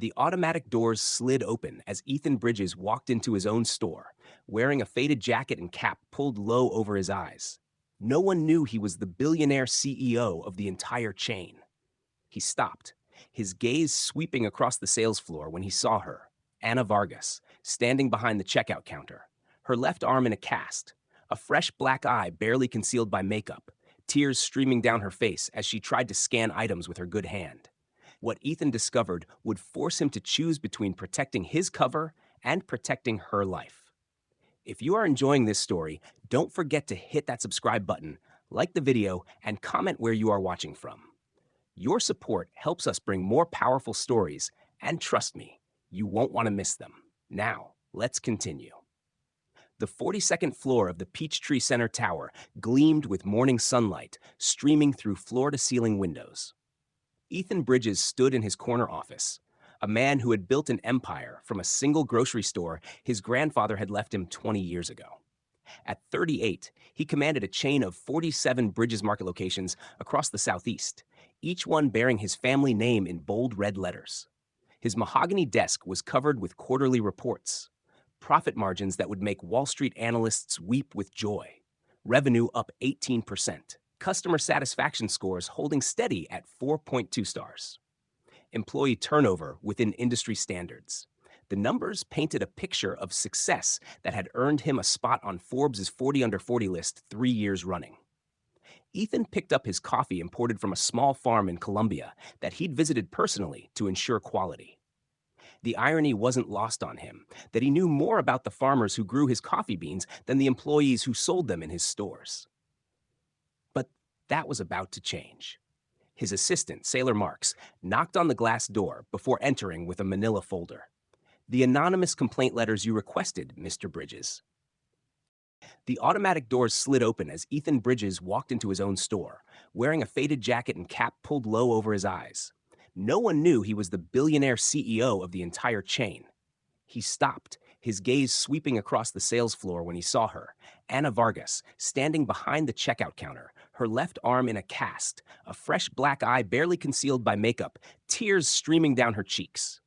The automatic doors slid open as Ethan Bridges walked into his own store, wearing a faded jacket and cap pulled low over his eyes. No one knew he was the billionaire CEO of the entire chain. He stopped, his gaze sweeping across the sales floor when he saw her, Anna Vargas, standing behind the checkout counter, her left arm in a cast, a fresh black eye barely concealed by makeup, tears streaming down her face as she tried to scan items with her good hand. What Ethan discovered would force him to choose between protecting his cover and protecting her life. If you are enjoying this story, don't forget to hit that subscribe button, like the video, and comment where you are watching from. Your support helps us bring more powerful stories, and trust me, you won't want to miss them. Now, let's continue. The 42nd floor of the Peachtree Center Tower gleamed with morning sunlight streaming through floor-to-ceiling windows. Ethan Bridges stood in his corner office, a man who had built an empire from a single grocery store his grandfather had left him 20 years ago. At 38, he commanded a chain of 47 Bridges Market locations across the Southeast, each one bearing his family name in bold red letters. His mahogany desk was covered with quarterly reports, profit margins that would make Wall Street analysts weep with joy, revenue up 18%, customer satisfaction scores holding steady at 4.2 stars, employee turnover within industry standards. The numbers painted a picture of success that had earned him a spot on Forbes' 40 Under 40 list 3 years running. Ethan picked up his coffee imported from a small farm in Colombia that he'd visited personally to ensure quality. The irony wasn't lost on him that he knew more about the farmers who grew his coffee beans than the employees who sold them in his stores. But that was about to change. His assistant, Sailor Marks, knocked on the glass door before entering with a manila folder. "The anonymous complaint letters you requested, Mr. Bridges." The automatic doors slid open as Ethan Bridges walked into his own store, wearing a faded jacket and cap pulled low over his eyes. No one knew he was the billionaire CEO of the entire chain. He stopped, his gaze sweeping across the sales floor when he saw her, Anna Vargas, standing behind the checkout counter, her left arm in a cast, a fresh black eye barely concealed by makeup, tears streaming down her cheeks.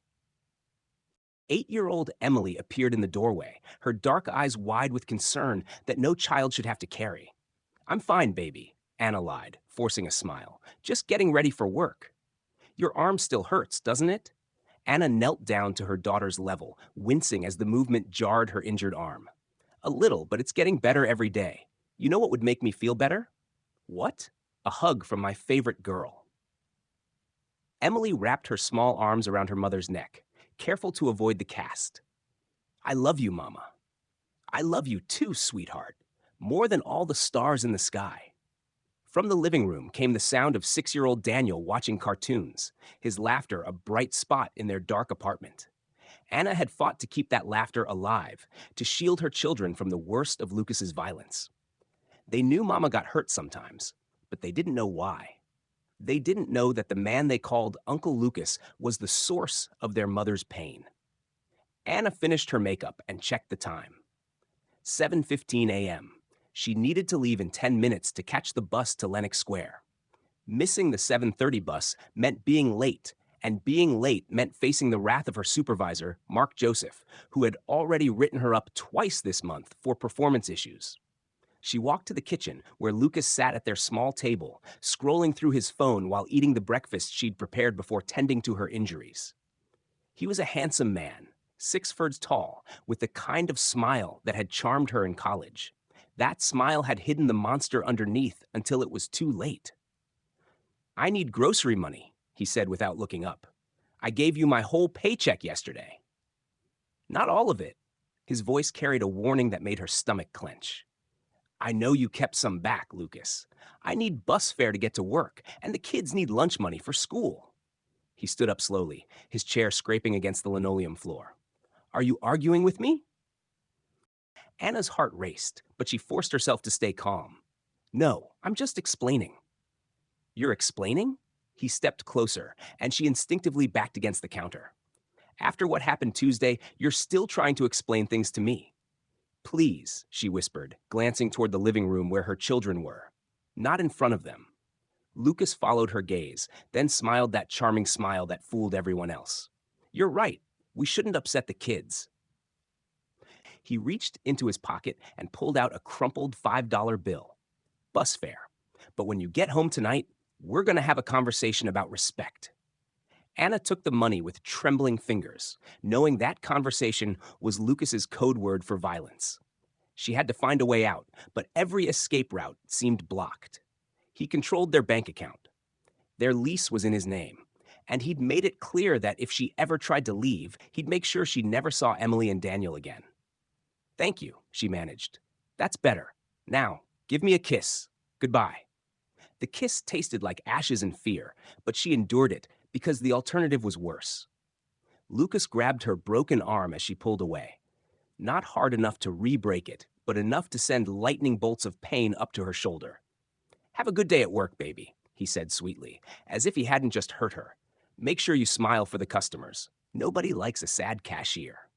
8-year-old Emily appeared in the doorway, her dark eyes wide with concern that no child should have to carry. "I'm fine, baby," Anna lied, forcing a smile. "Just getting ready for work." "Your arm still hurts, doesn't it?" Anna knelt down to her daughter's level, wincing as the movement jarred her injured arm. "A little, but it's getting better every day. You know what would make me feel better?" "What?" "A hug from my favorite girl." Emily wrapped her small arms around her mother's neck, careful to avoid the cast. "I love you, Mama." "I love you too, sweetheart, more than all the stars in the sky." From the living room came the sound of 6-year-old Daniel watching cartoons, his laughter a bright spot in their dark apartment. Anna had fought to keep that laughter alive, to shield her children from the worst of Lucas's violence. They knew Mama got hurt sometimes, but they didn't know why. They didn't know that the man they called Uncle Lucas was the source of their mother's pain. Anna finished her makeup and checked the time. 7:15 a.m. She needed to leave in 10 minutes to catch the bus to Lenox Square. Missing the 7:30 bus meant being late, and being late meant facing the wrath of her supervisor, Mark Joseph, who had already written her up twice this month for performance issues. She walked to the kitchen where Lucas sat at their small table, scrolling through his phone while eating the breakfast she'd prepared before tending to her injuries. He was a handsome man, 6 foot tall, with the kind of smile that had charmed her in college. That smile had hidden the monster underneath until it was too late. "I need grocery money," he said without looking up. "I gave you my whole paycheck yesterday." "Not all of it." His voice carried a warning that made her stomach clench. "I know you kept some back, Lucas. I need bus fare to get to work, and the kids need lunch money for school." He stood up slowly, his chair scraping against the linoleum floor. "Are you arguing with me?" Anna's heart raced, but she forced herself to stay calm. "No, I'm just explaining." "You're explaining?" He stepped closer, and she instinctively backed against the counter. "After what happened Tuesday, you're still trying to explain things to me." "Please," she whispered, glancing toward the living room where her children were. "Not in front of them." Lucas followed her gaze, then smiled that charming smile that fooled everyone else. You're right. We shouldn't upset the kids. He reached into his pocket and pulled out a crumpled $5 bill. Bus fare. But when you get home tonight, we're going to have a conversation about respect. Anna took the money with trembling fingers, knowing that conversation was Lucas's code word for violence. She had to find a way out, but every escape route seemed blocked. He controlled their bank account. Their lease was in his name, and he'd made it clear that if she ever tried to leave, he'd make sure she never saw Emily and Daniel again. "Thank you," she managed. "That's better. Now, give me a kiss. Goodbye." The kiss tasted like ashes and fear, but she endured it because the alternative was worse. Lucas grabbed her broken arm as she pulled away. Not hard enough to re-break it, but enough to send lightning bolts of pain up to her shoulder. "Have a good day at work, baby," he said sweetly, as if he hadn't just hurt her. "Make sure you smile for the customers. Nobody likes a sad cashier."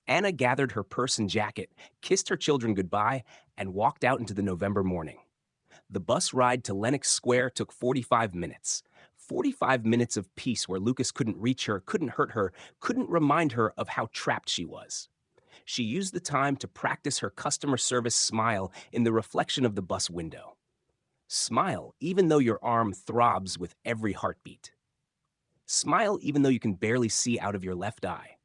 Anna gathered her purse and jacket, kissed her children goodbye, and walked out into the November morning. The bus ride to Lenox Square took 45 minutes. 45 minutes of peace where Lucas couldn't reach her, couldn't hurt her, couldn't remind her of how trapped she was. She used the time to practice her customer service smile in the reflection of the bus window. Smile even though your arm throbs with every heartbeat. Smile even though you can barely see out of your left eye.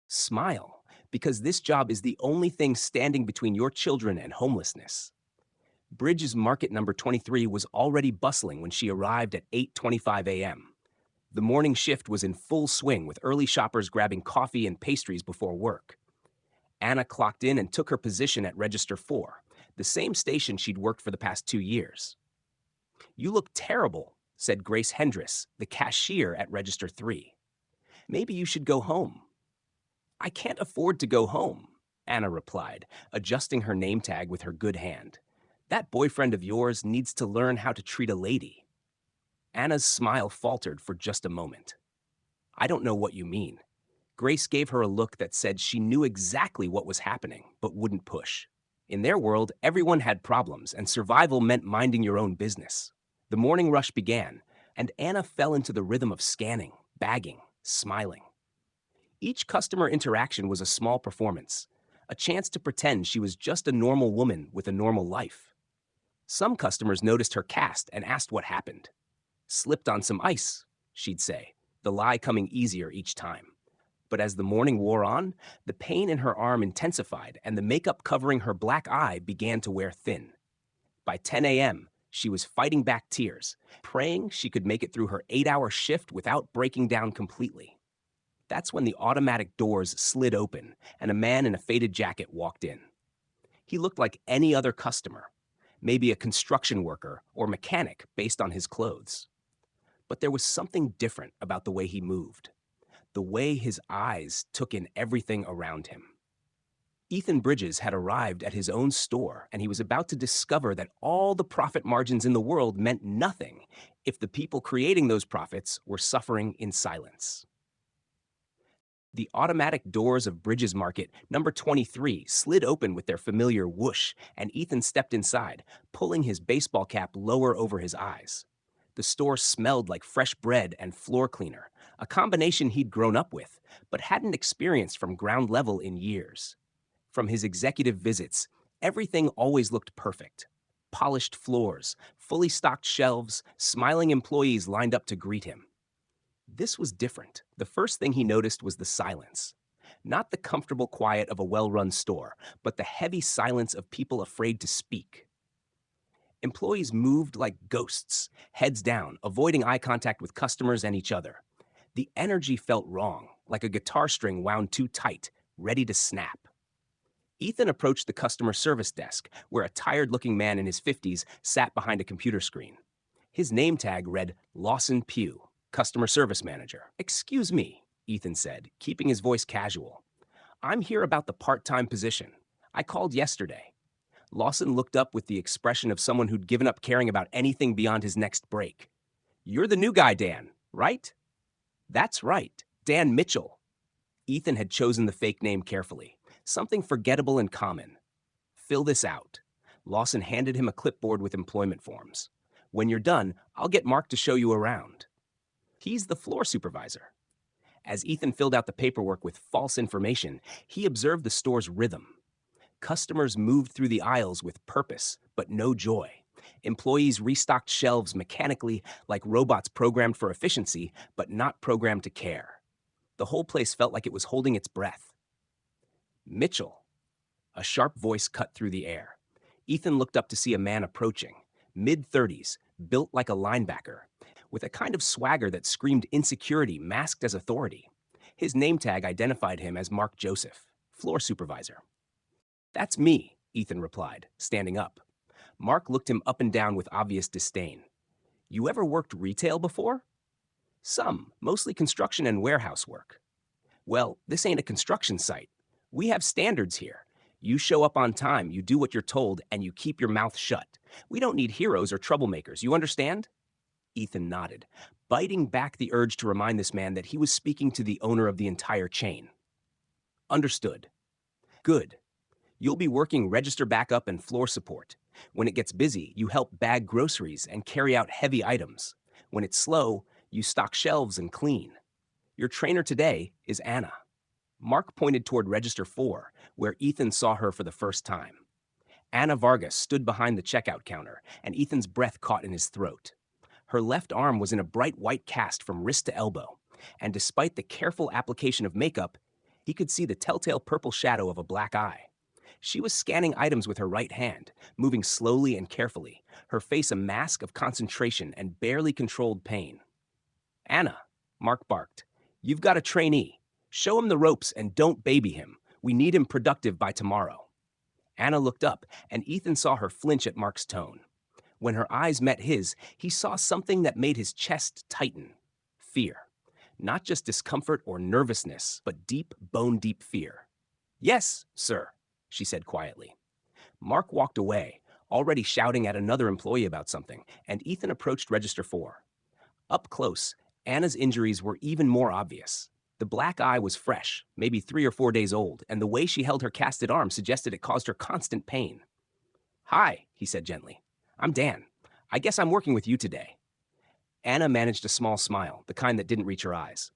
Smile because this job is the only thing standing between your children and homelessness. Bridges Market number 23 was already bustling when she arrived at 8:25 a.m. The morning shift was in full swing with early shoppers grabbing coffee and pastries before work. Anna clocked in and took her position at Register 4, the same station she'd worked for the past 2 years. "You look terrible," said Grace Hendress, the cashier at Register 3. "Maybe you should go home." "I can't afford to go home," Anna replied, adjusting her name tag with her good hand. "That boyfriend of yours needs to learn how to treat a lady." Anna's smile faltered for just a moment. "I don't know what you mean." Grace gave her a look that said she knew exactly what was happening, but wouldn't push. In their world, everyone had problems, and survival meant minding your own business. The morning rush began, and Anna fell into the rhythm of scanning, bagging, smiling. Each customer interaction was a small performance, a chance to pretend she was just a normal woman with a normal life. Some customers noticed her cast and asked what happened. "Slipped on some ice," she'd say, the lie coming easier each time. But as the morning wore on, the pain in her arm intensified and the makeup covering her black eye began to wear thin. By 10 a.m., she was fighting back tears, praying she could make it through her 8-hour shift without breaking down completely. That's when the automatic doors slid open and a man in a faded jacket walked in. He looked like any other customer, maybe a construction worker or mechanic based on his clothes. But there was something different about the way he moved, the way his eyes took in everything around him. Ethan Bridges had arrived at his own store, and he was about to discover that all the profit margins in the world meant nothing if the people creating those profits were suffering in silence. The automatic doors of Bridges Market number 23 slid open with their familiar whoosh, and Ethan stepped inside, pulling his baseball cap lower over his eyes. The store smelled like fresh bread and floor cleaner, a combination he'd grown up with, but hadn't experienced from ground level in years. From his executive visits, everything always looked perfect. Polished floors, fully stocked shelves, smiling employees lined up to greet him. This was different. The first thing he noticed was the silence. Not the comfortable quiet of a well-run store, but the heavy silence of people afraid to speak. Employees moved like ghosts, heads down, avoiding eye contact with customers and each other. The energy felt wrong, like a guitar string wound too tight, ready to snap. Ethan approached the customer service desk, where a tired-looking man in his 50s sat behind a computer screen. His name tag read Lawson Pugh, customer service manager. "Excuse me," Ethan said, keeping his voice casual. "I'm here about the part-time position. I called yesterday." Lawson looked up with the expression of someone who'd given up caring about anything beyond his next break. "You're the new guy, Dan, right?" "That's right, Dan Mitchell." Ethan had chosen the fake name carefully, something forgettable and common. "Fill this out." Lawson handed him a clipboard with employment forms. "When you're done, I'll get Mark to show you around." "He's the floor supervisor." As Ethan filled out the paperwork with false information, he observed the store's rhythm. Customers moved through the aisles with purpose, but no joy. Employees restocked shelves mechanically, like robots programmed for efficiency, but not programmed to care. The whole place felt like it was holding its breath. Mitchell. A sharp voice cut through the air. Ethan looked up to see a man approaching, mid-30s, built like a linebacker, with a kind of swagger that screamed insecurity masked as authority. His name tag identified him as Mark Joseph, floor supervisor. "That's me," Ethan replied, standing up. Mark looked him up and down with obvious disdain. "You ever worked retail before?" "Some, mostly construction and warehouse work." "Well, this ain't a construction site. We have standards here. You show up on time, you do what you're told, and you keep your mouth shut. We don't need heroes or troublemakers, you understand?" Ethan nodded, biting back the urge to remind this man that he was speaking to the owner of the entire chain. "Understood." "Good. You'll be working register backup and floor support. When it gets busy, you help bag groceries and carry out heavy items. When it's slow, you stock shelves and clean. Your trainer today is Anna." Mark pointed toward Register 4, where Ethan saw her for the first time. Anna Vargas stood behind the checkout counter, and Ethan's breath caught in his throat. Her left arm was in a bright white cast from wrist to elbow, and despite the careful application of makeup, he could see the telltale purple shadow of a black eye. She was scanning items with her right hand, moving slowly and carefully, her face a mask of concentration and barely controlled pain. "Anna," Mark barked, "you've got a trainee. Show him the ropes and don't baby him. We need him productive by tomorrow." Anna looked up, and Ethan saw her flinch at Mark's tone. When her eyes met his, he saw something that made his chest tighten. Fear. Not just discomfort or nervousness, but deep, bone-deep fear. "Yes, sir," she said quietly. Mark walked away, already shouting at another employee about something, and Ethan approached Register 4. Up close, Anna's injuries were even more obvious. The black eye was fresh, maybe 3 or 4 days old, and the way she held her casted arm suggested it caused her constant pain. "Hi," he said gently. "I'm Dan. I guess I'm working with you today." Anna managed a small smile, the kind that didn't reach her eyes.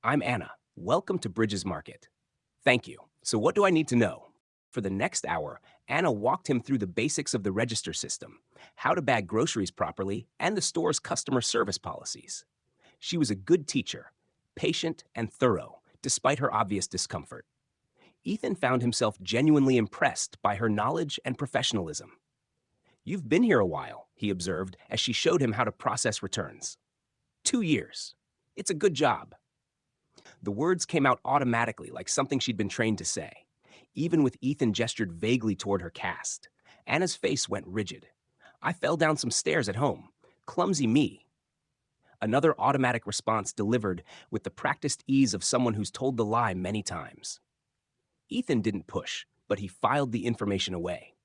"I'm Anna. Welcome to Bridges Market." "Thank you. So what do I need to know?" For the next hour, Anna walked him through the basics of the register system, how to bag groceries properly, and the store's customer service policies. She was a good teacher, patient and thorough, despite her obvious discomfort. Ethan found himself genuinely impressed by her knowledge and professionalism. "You've been here a while," he observed as she showed him how to process returns. 2 years. It's a good job." The words came out automatically, like something she'd been trained to say. Even with Ethan gestured vaguely toward her cast, Anna's face went rigid. "I fell down some stairs at home. Clumsy me." Another automatic response delivered with the practiced ease of someone who's told the lie many times. Ethan didn't push, but he filed the information away.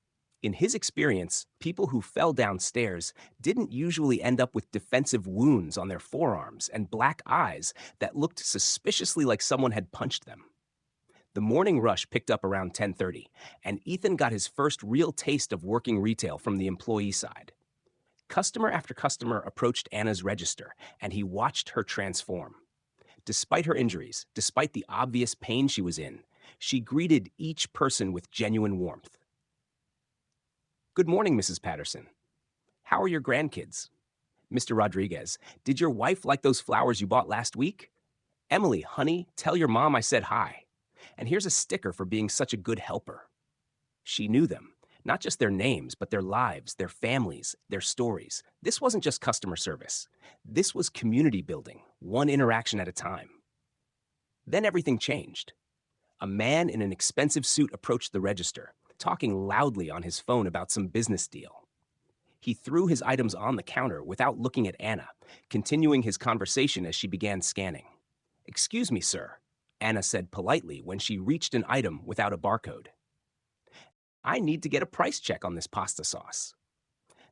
In his experience, people who fell downstairs didn't usually end up with defensive wounds on their forearms and black eyes that looked suspiciously like someone had punched them. The morning rush picked up around 10:30, and Ethan got his first real taste of working retail from the employee side. Customer after customer approached Anna's register, and he watched her transform. Despite her injuries, despite the obvious pain she was in, she greeted each person with genuine warmth. "Good morning, Mrs. Patterson. How are your grandkids? Mr. Rodriguez, did your wife like those flowers you bought last week? Emily, honey, tell your mom I said hi. And here's a sticker for being such a good helper." She knew them, not just their names, but their lives, their families, their stories. This wasn't just customer service. This was community building, one interaction at a time. Then everything changed. A man in an expensive suit approached the register, talking loudly on his phone about some business deal. He threw his items on the counter without looking at Anna, continuing his conversation as she began scanning. "Excuse me, sir," Anna said politely when she reached an item without a barcode. "I need to get a price check on this pasta sauce."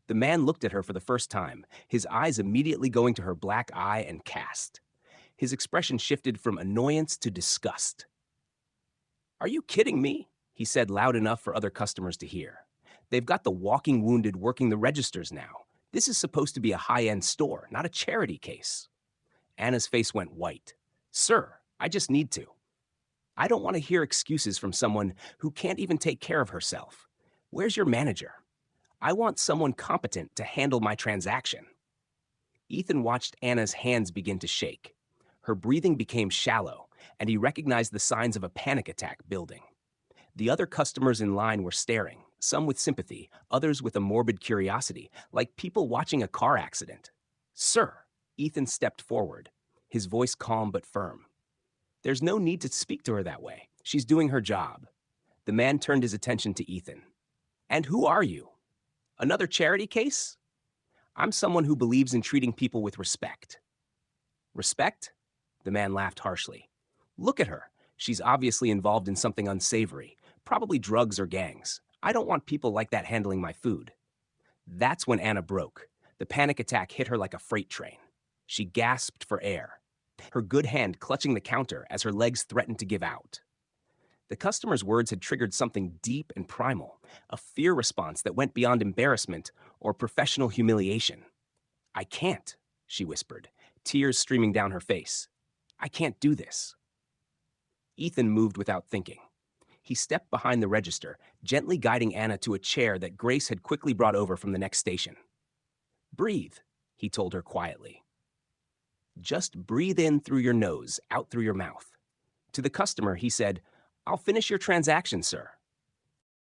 The man looked at her for the first time, his eyes immediately going to her black eye and cast. His expression shifted from annoyance to disgust. "Are you kidding me?" he said loud enough for other customers to hear. "They've got the walking wounded working the registers now. This is supposed to be a high-end store, not a charity case." Anna's face went white. "Sir, I just need to. I don't want to hear excuses from someone who can't even take care of herself. Where's your manager? I want someone competent to handle my transaction." Ethan watched Anna's hands begin to shake. Her breathing became shallow, and he recognized the signs of a panic attack building. The other customers in line were staring, some with sympathy, others with a morbid curiosity, like people watching a car accident. "Sir," Ethan stepped forward, his voice calm but firm. "There's no need to speak to her that way. She's doing her job." The man turned his attention to Ethan. "And who are you? Another charity case?" "I'm someone who believes in treating people with respect." "Respect?" The man laughed harshly. "Look at her. She's obviously involved in something unsavory, probably drugs or gangs. I don't want people like that handling my food." That's when Anna broke. The panic attack hit her like a freight train. She gasped for air, her good hand clutching the counter as her legs threatened to give out. The customer's words had triggered something deep and primal, a fear response that went beyond embarrassment or professional humiliation. "I can't," she whispered, tears streaming down her face. "I can't do this." Ethan moved without thinking. He stepped behind the register, gently guiding Anna to a chair that Grace had quickly brought over from the next station. "Breathe," he told her quietly. "Just breathe in through your nose, out through your mouth." To the customer, he said, "I'll finish your transaction, sir."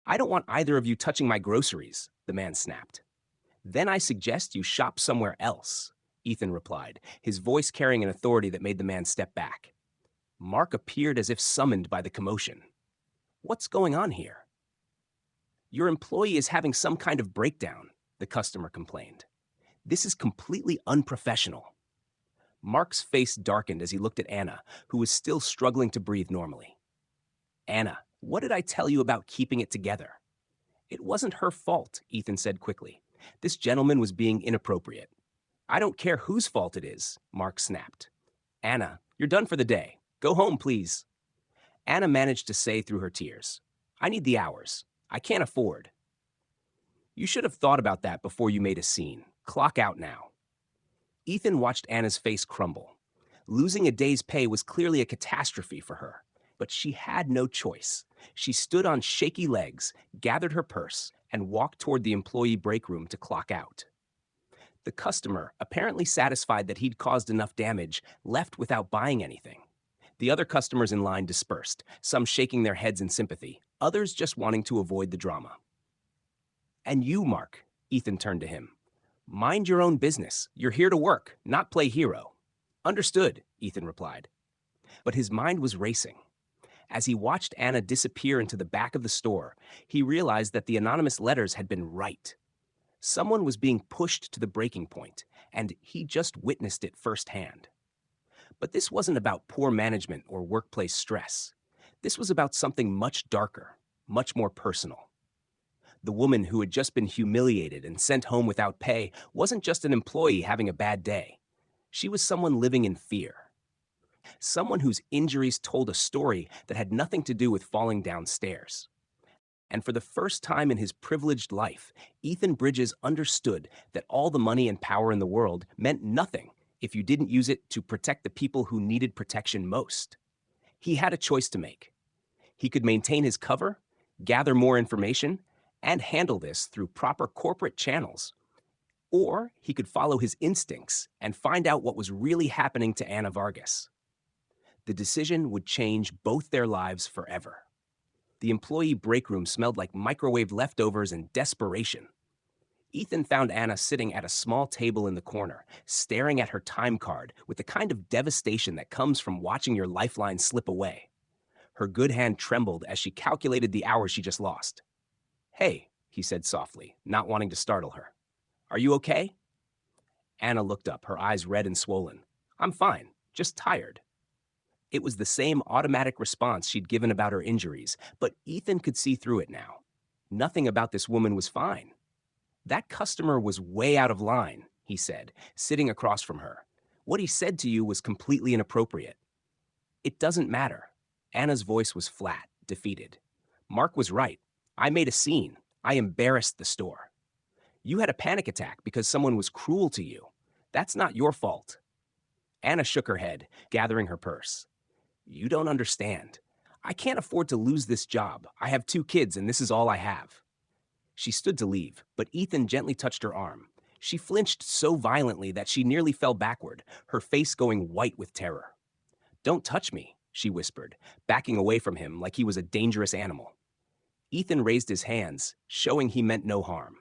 "I don't want either of you touching my groceries," the man snapped. "Then I suggest you shop somewhere else," Ethan replied, his voice carrying an authority that made the man step back. Mark appeared as if summoned by the commotion. "What's going on here?" "Your employee is having some kind of breakdown," the customer complained. "This is completely unprofessional." Mark's face darkened as he looked at Anna, who was still struggling to breathe normally. "Anna, what did I tell you about keeping it together?" "It wasn't her fault," Ethan said quickly. "This gentleman was being inappropriate." "I don't care whose fault it is," Mark snapped. "Anna, you're done for the day. Go home, please." Anna managed to say through her tears, "I need the hours. I can't afford." "You should have thought about that before you made a scene. Clock out now." Ethan watched Anna's face crumble. Losing a day's pay was clearly a catastrophe for her, but she had no choice. She stood on shaky legs, gathered her purse, and walked toward the employee break room to clock out. The customer, apparently satisfied that he'd caused enough damage, left without buying anything. The other customers in line dispersed, some shaking their heads in sympathy, others just wanting to avoid the drama. "And you, Mark," Ethan turned to him. "Mind your own business. You're here to work, not play hero." "Understood," Ethan replied. But his mind was racing. As he watched Anna disappear into the back of the store, he realized that the anonymous letters had been right. Someone was being pushed to the breaking point, and he just witnessed it firsthand. But this wasn't about poor management or workplace stress. This was about something much darker, much more personal. The woman who had just been humiliated and sent home without pay wasn't just an employee having a bad day. She was someone living in fear. Someone whose injuries told a story that had nothing to do with falling downstairs. And for the first time in his privileged life, Ethan Bridges understood that all the money and power in the world meant nothing if you didn't use it to protect the people who needed protection most. He had a choice to make. He could maintain his cover, gather more information, and handle this through proper corporate channels. Or he could follow his instincts and find out what was really happening to Anna Vargas. The decision would change both their lives forever. The employee break room smelled like microwave leftovers and desperation. Ethan found Anna sitting at a small table in the corner, staring at her time card with the kind of devastation that comes from watching your lifeline slip away. Her good hand trembled as she calculated the hours she just lost. "Hey," he said softly, not wanting to startle her. "Are you okay?" Anna looked up, her eyes red and swollen. "I'm fine, just tired." It was the same automatic response she'd given about her injuries, but Ethan could see through it now. Nothing about this woman was fine. "That customer was way out of line," he said, sitting across from her. "What he said to you was completely inappropriate." "It doesn't matter." Anna's voice was flat, defeated. "Mark was right. I made a scene. I embarrassed the store. You had a panic attack because someone was cruel to you. That's not your fault." Anna shook her head, gathering her purse. You don't understand. I can't afford to lose this job. I have 2 kids and this is all I have. She stood to leave, but Ethan gently touched her arm. She flinched so violently that she nearly fell backward, her face going white with terror. Don't touch me, she whispered, backing away from him like he was a dangerous animal. Ethan raised his hands, showing he meant no harm.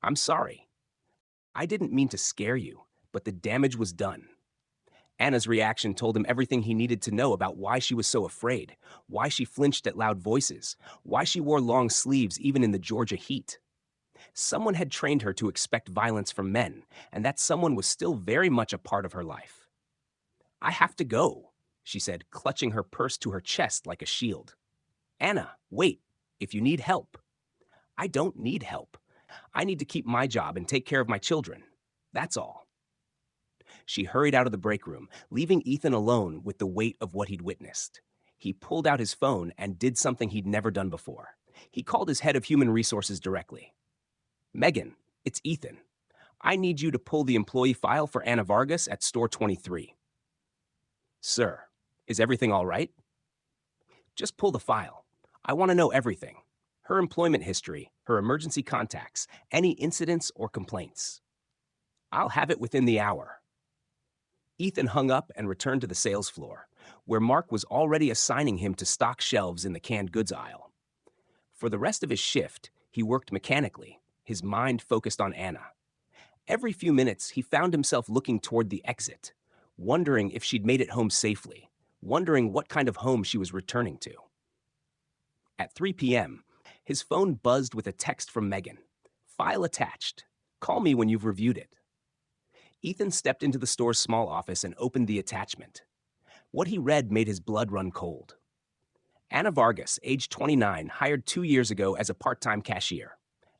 I'm sorry. I didn't mean to scare you, but the damage was done. Anna's reaction told him everything he needed to know about why she was so afraid, why she flinched at loud voices, why she wore long sleeves even in the Georgia heat. Someone had trained her to expect violence from men, and that someone was still very much a part of her life. I have to go, she said, clutching her purse to her chest like a shield. Anna, wait, if you need help. I don't need help. I need to keep my job and take care of my children. That's all. She hurried out of the break room, leaving Ethan alone with the weight of what he'd witnessed. He pulled out his phone and did something he'd never done before. He called his head of human resources directly. Megan, it's Ethan. I need you to pull the employee file for Anna Vargas at store 23. Sir, is everything all right? Just pull the file. I want to know everything. Her employment history, her emergency contacts, any incidents or complaints. I'll have it within the hour. Ethan hung up and returned to the sales floor, where Mark was already assigning him to stock shelves in the canned goods aisle. For the rest of his shift, he worked mechanically, his mind focused on Anna. Every few minutes, he found himself looking toward the exit, wondering if she'd made it home safely, wondering what kind of home she was returning to. At 3 p.m., his phone buzzed with a text from Megan. File attached. Call me when you've reviewed it. Ethan stepped into the store's small office and opened the attachment. What he read made his blood run cold. Anna Vargas, age 29, hired 2 years ago as a part-time cashier.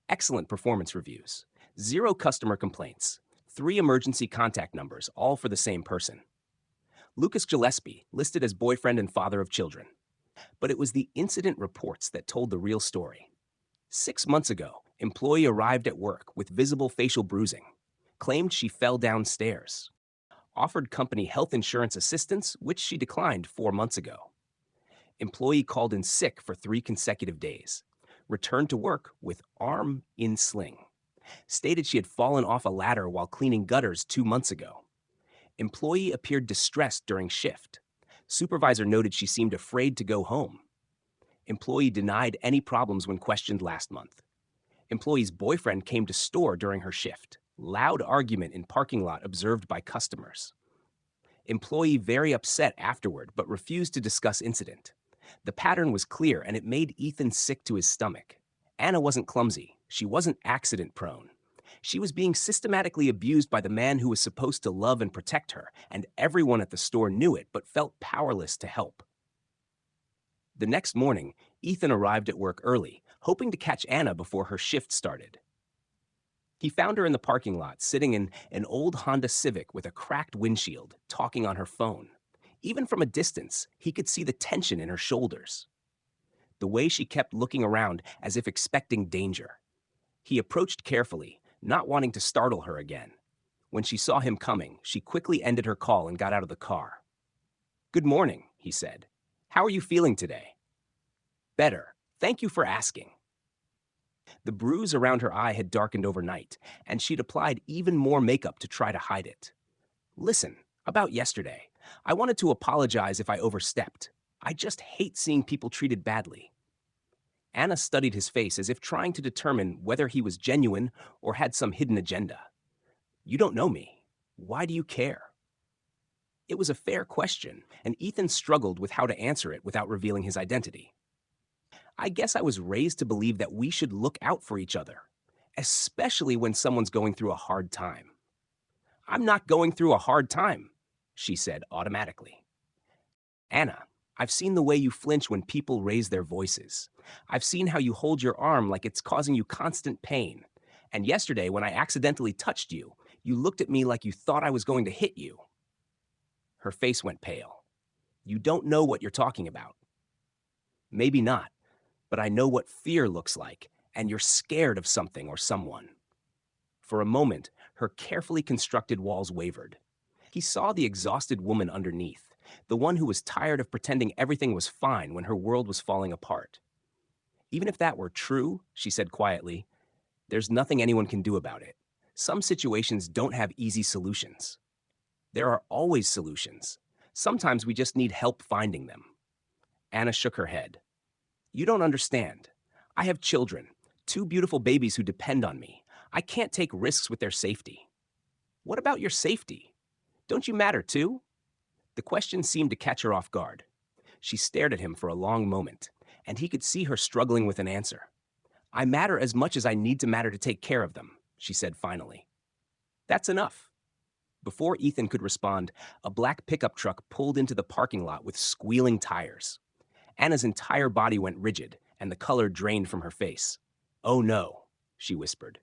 Excellent performance reviews. 0 customer complaints. 3 emergency contact numbers, all for the same person. Lucas Gillespie, listed as boyfriend and father of children. But it was the incident reports that told the real story. 6 months ago, employee arrived at work with visible facial bruising. Claimed she fell downstairs. Offered company health insurance assistance, which she declined 4 months ago. Employee called in sick for 3 consecutive days. Returned to work with arm in sling. Stated she had fallen off a ladder while cleaning gutters 2 months ago. Employee appeared distressed during shift. Supervisor noted she seemed afraid to go home. Employee denied any problems when questioned last month. Employee's boyfriend came to store during her shift. Loud argument in parking lot observed by customers. Employee very upset afterward but refused to discuss incident. The pattern was clear and it made Ethan sick to his stomach. Anna wasn't clumsy. She wasn't accident prone. She was being systematically abused by the man who was supposed to love and protect her, and everyone at the store knew it but felt powerless to help. The next morning, Ethan arrived at work early, hoping to catch Anna before her shift started. He found her in the parking lot, sitting in an old Honda Civic with a cracked windshield, talking on her phone. Even from a distance, he could see the tension in her shoulders. The way she kept looking around as if expecting danger. He approached carefully, not wanting to startle her again. When she saw him coming, she quickly ended her call and got out of the car. Good morning, he said. How are you feeling today? Better. Thank you for asking. The bruise around her eye had darkened overnight, and she'd applied even more makeup to try to hide it. Listen, about yesterday, I wanted to apologize if I overstepped. I just hate seeing people treated badly. Anna studied his face as if trying to determine whether he was genuine or had some hidden agenda. You don't know me. Why do you care? It was a fair question, and Ethan struggled with how to answer it without revealing his identity. I guess I was raised to believe that we should look out for each other, especially when someone's going through a hard time. I'm not going through a hard time, she said automatically. Anna, I've seen the way you flinch when people raise their voices. I've seen how you hold your arm like it's causing you constant pain. And yesterday, when I accidentally touched you, you looked at me like you thought I was going to hit you. Her face went pale. You don't know what you're talking about. Maybe not, but I know what fear looks like, and you're scared of something or someone. For a moment, her carefully constructed walls wavered. He saw the exhausted woman underneath, the one who was tired of pretending everything was fine when her world was falling apart. Even if that were true, she said quietly, there's nothing anyone can do about it. Some situations don't have easy solutions. There are always solutions. Sometimes we just need help finding them. Anna shook her head. You don't understand. I have children, two beautiful babies who depend on me. I can't take risks with their safety. What about your safety? Don't you matter too? The question seemed to catch her off guard. She stared at him for a long moment, and he could see her struggling with an answer. I matter as much as I need to matter to take care of them, she said finally. That's enough. Before Ethan could respond, a black pickup truck pulled into the parking lot with squealing tires. Anna's entire body went rigid, and the color drained from her face. Oh no, she whispered.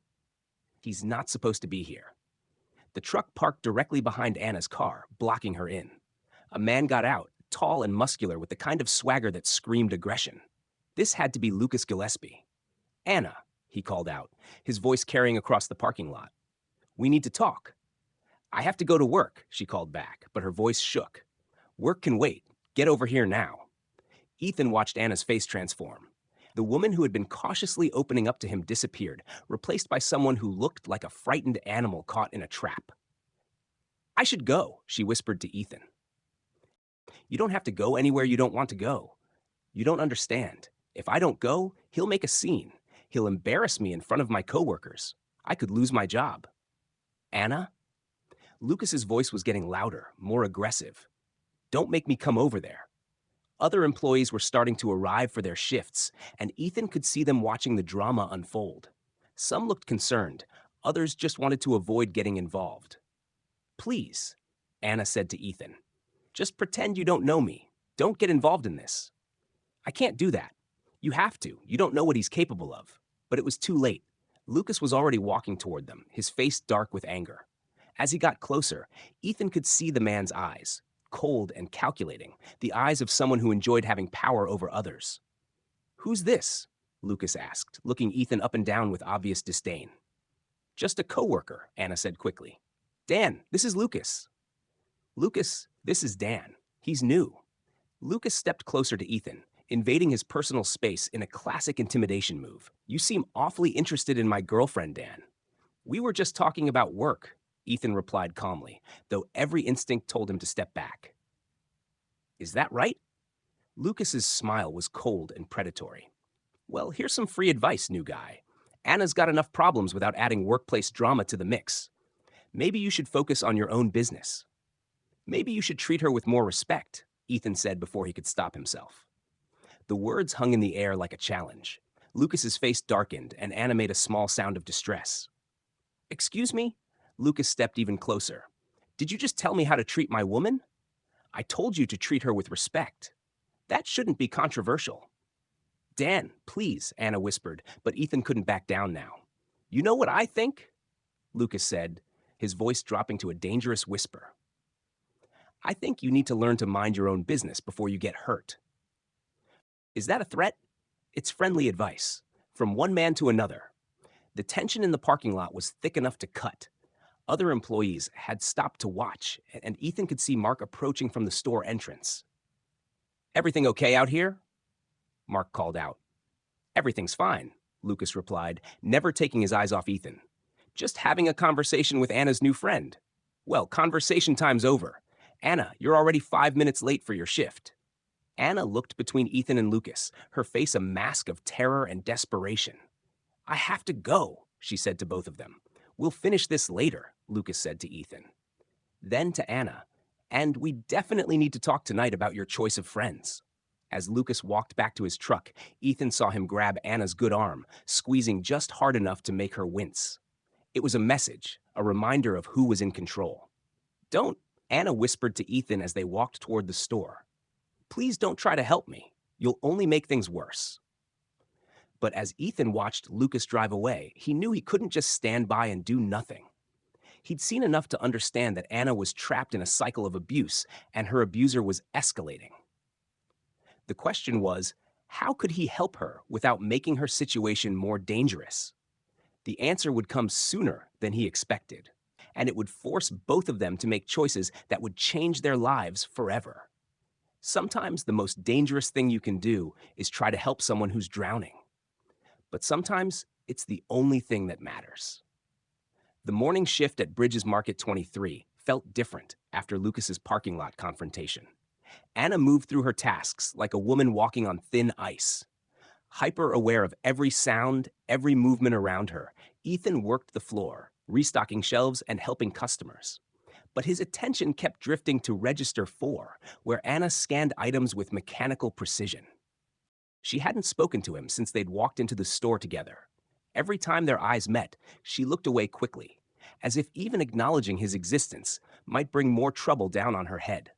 He's not supposed to be here. The truck parked directly behind Anna's car, blocking her in. A man got out, tall and muscular with the kind of swagger that screamed aggression. This had to be Lucas Gillespie. Anna, he called out, his voice carrying across the parking lot. We need to talk. I have to go to work, she called back, but her voice shook. Work can wait. Get over here now. Ethan watched Anna's face transform. The woman who had been cautiously opening up to him disappeared, replaced by someone who looked like a frightened animal caught in a trap. I should go, she whispered to Ethan. You don't have to go anywhere you don't want to go. You don't understand. If I don't go, he'll make a scene. He'll embarrass me in front of my coworkers. I could lose my job. Anna? Lucas's voice was getting louder, more aggressive. Don't make me come over there. Other employees were starting to arrive for their shifts, and Ethan could see them watching the drama unfold. Some looked concerned, others just wanted to avoid getting involved. Please, Anna said to Ethan, just pretend you don't know me. Don't get involved in this. I can't do that. You have to. You don't know what he's capable of. But it was too late. Lucas was already walking toward them, his face dark with anger. As he got closer, Ethan could see the man's eyes, cold and calculating, the eyes of someone who enjoyed having power over others. Who's this? Lucas asked, looking Ethan up and down with obvious disdain. Just a coworker, Anna said quickly. Dan, this is Lucas. Lucas, this is Dan. He's new. Lucas stepped closer to Ethan, invading his personal space in a classic intimidation move. You seem awfully interested in my girlfriend, Dan. We were just talking about work, Ethan replied calmly, though every instinct told him to step back. Is that right? Lucas's smile was cold and predatory. Well, here's some free advice, new guy. Anna's got enough problems without adding workplace drama to the mix. Maybe you should focus on your own business. Maybe you should treat her with more respect, Ethan said before he could stop himself. The words hung in the air like a challenge. Lucas's face darkened, and Anna made a small sound of distress. Excuse me? Lucas stepped even closer. Did you just tell me how to treat my woman? I told you to treat her with respect. That shouldn't be controversial. Dan, please, Anna whispered, but Ethan couldn't back down now. You know what I think? Lucas said, his voice dropping to a dangerous whisper. I think you need to learn to mind your own business before you get hurt. Is that a threat? It's friendly advice, from one man to another. The tension in the parking lot was thick enough to cut. Other employees had stopped to watch, and Ethan could see Mark approaching from the store entrance. Everything okay out here? Mark called out. Everything's fine, Lucas replied, never taking his eyes off Ethan. Just having a conversation with Anna's new friend. Well, conversation time's over. Anna, you're already 5 minutes late for your shift. Anna looked between Ethan and Lucas, her face a mask of terror and desperation. I have to go, she said to both of them. We'll finish this later, Lucas said to Ethan. Then to Anna, and we definitely need to talk tonight about your choice of friends. As Lucas walked back to his truck, Ethan saw him grab Anna's good arm, squeezing just hard enough to make her wince. It was a message, a reminder of who was in control. Don't, Anna whispered to Ethan as they walked toward the store. Please don't try to help me. You'll only make things worse. But as Ethan watched Lucas drive away, he knew he couldn't just stand by and do nothing. He'd seen enough to understand that Anna was trapped in a cycle of abuse, and her abuser was escalating. The question was, how could he help her without making her situation more dangerous? The answer would come sooner than he expected, and it would force both of them to make choices that would change their lives forever. Sometimes the most dangerous thing you can do is try to help someone who's drowning. But sometimes it's the only thing that matters. The morning shift at Bridges Market 23 felt different after Lucas's parking lot confrontation. Anna moved through her tasks like a woman walking on thin ice. Hyper aware of every sound, every movement around her, Ethan worked the floor, restocking shelves and helping customers. But his attention kept drifting to Register 4, where Anna scanned items with mechanical precision. She hadn't spoken to him since they'd walked into the store together. Every time their eyes met, she looked away quickly, as if even acknowledging his existence might bring more trouble down on her head.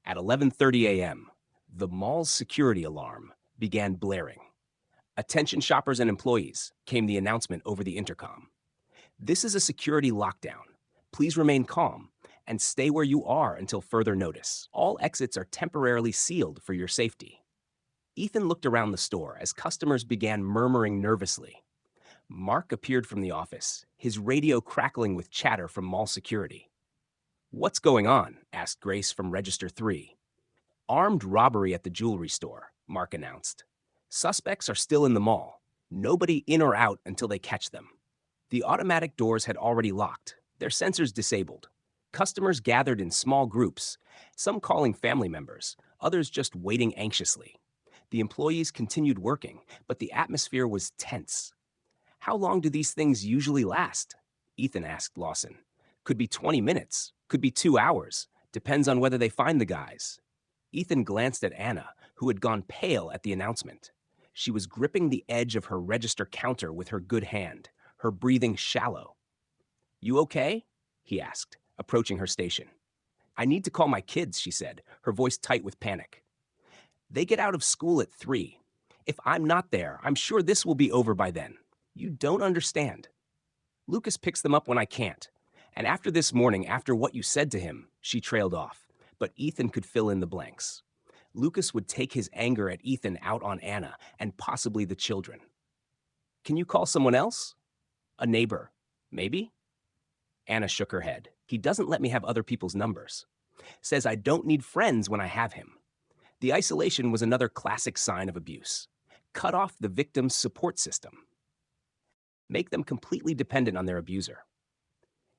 At 11:30 a.m., the mall's security alarm began blaring. "Attention shoppers and employees," came the announcement over the intercom. "This is a security lockdown. Please remain calm and stay where you are until further notice. All exits are temporarily sealed for your safety." Ethan looked around the store as customers began murmuring nervously. Mark appeared from the office, his radio crackling with chatter from mall security. "What's going on?" asked Grace from Register 3. "Armed robbery at the jewelry store," Mark announced. "Suspects are still in the mall. Nobody in or out until they catch them." The automatic doors had already locked, their sensors disabled. Customers gathered in small groups, some calling family members, others just waiting anxiously. The employees continued working, but the atmosphere was tense. "How long do these things usually last?" Ethan asked Lawson. "Could be 20 minutes, could be 2 hours. Depends on whether they find the guys." Ethan glanced at Anna, who had gone pale at the announcement. She was gripping the edge of her register counter with her good hand, her breathing shallow. "You okay?" he asked, approaching her station. "I need to call my kids," she said, her voice tight with panic. "They get out of school at 3. If I'm not there, I'm sure this will be over by then. You don't understand. Lucas picks them up when I can't. And after this morning, after what you said to him," she trailed off, but Ethan could fill in the blanks. Lucas would take his anger at Ethan out on Anna and possibly the children. "Can you call someone else?" "A neighbor, maybe?" Anna shook her head. "He doesn't let me have other people's numbers. Says I don't need friends when I have him." The isolation was another classic sign of abuse. Cut off the victim's support system. Make them completely dependent on their abuser.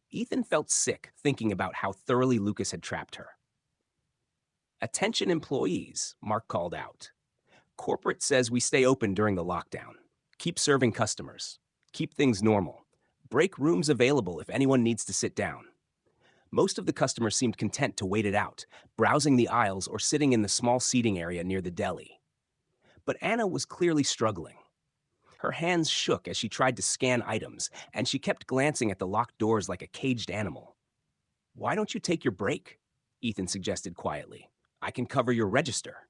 Ethan felt sick thinking about how thoroughly Lucas had trapped her. "Attention employees," Mark called out. "Corporate says we stay open during the lockdown. Keep serving customers. Keep things normal. Break rooms available if anyone needs to sit down." Most of the customers seemed content to wait it out, browsing the aisles or sitting in the small seating area near the deli. But Anna was clearly struggling. Her hands shook as she tried to scan items, and she kept glancing at the locked doors like a caged animal. "Why don't you take your break?" Ethan suggested quietly. "I can cover your register."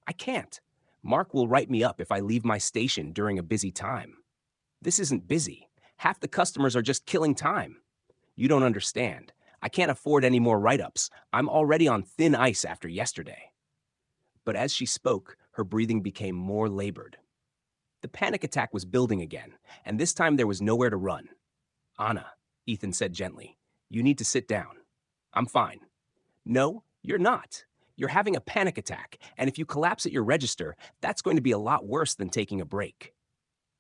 "I can't. Mark will write me up if I leave my station during a busy time." "This isn't busy. Half the customers are just killing time." "You don't understand. I can't afford any more write-ups. I'm already on thin ice after yesterday." But as she spoke, her breathing became more labored. The panic attack was building again, and this time there was nowhere to run. "Anna," Ethan said gently, "you need to sit down." "I'm fine." "No, you're not. You're having a panic attack, and if you collapse at your register, that's going to be a lot worse than taking a break."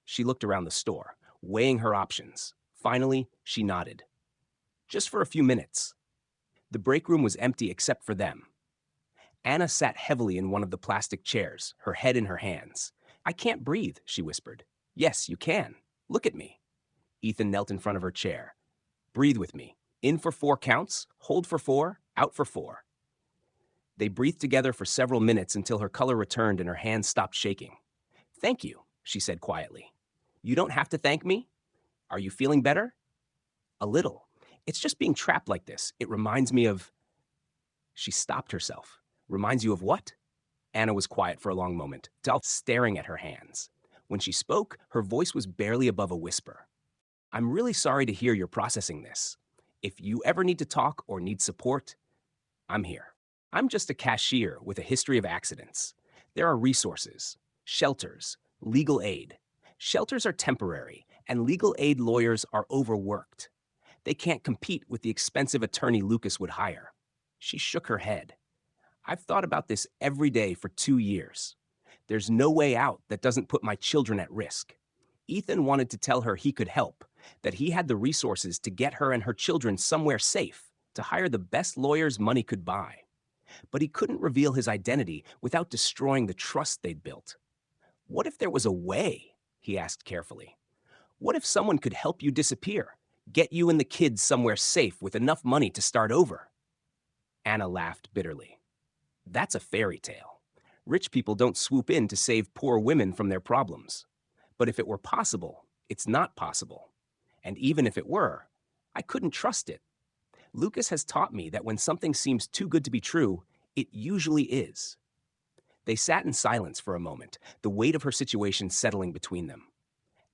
She looked around the store, weighing her options. Finally, she nodded. "Just for a few minutes." The break room was empty except for them. Anna sat heavily in one of the plastic chairs, her head in her hands. "I can't breathe," she whispered. "Yes, you can. Look at me." Ethan knelt in front of her chair. "Breathe with me. In for 4 counts, hold for 4, out for 4. They breathed together for several minutes until her color returned and her hands stopped shaking. "Thank you," she said quietly. "You don't have to thank me. Are you feeling better?" "A little. It's just being trapped like this. It reminds me of..." She stopped herself. "Reminds you of what?" Anna was quiet for a long moment, staring at her hands. When she spoke, her voice was barely above a whisper. "I'm really sorry to hear you're processing this. If you ever need to talk or need support, I'm here. I'm just a cashier with a history of accidents. There are resources, shelters, legal aid. Shelters are temporary, and legal aid lawyers are overworked. They can't compete with the expensive attorney Lucas would hire." She shook her head. I've thought about this every day for 2 years. There's no way out that doesn't put my children at risk. Ethan wanted to tell her he could help, that he had the resources to get her and her children somewhere safe, to hire the best lawyers money could buy. But he couldn't reveal his identity without destroying the trust they'd built. What if there was a way? He asked carefully. What if someone could help you disappear, get you and the kids somewhere safe with enough money to start over? Anna laughed bitterly. That's a fairy tale. Rich people don't swoop in to save poor women from their problems. But if it were possible, it's not possible. And even if it were, I couldn't trust it. Lucas has taught me that when something seems too good to be true, it usually is. They sat in silence for a moment, the weight of her situation settling between them.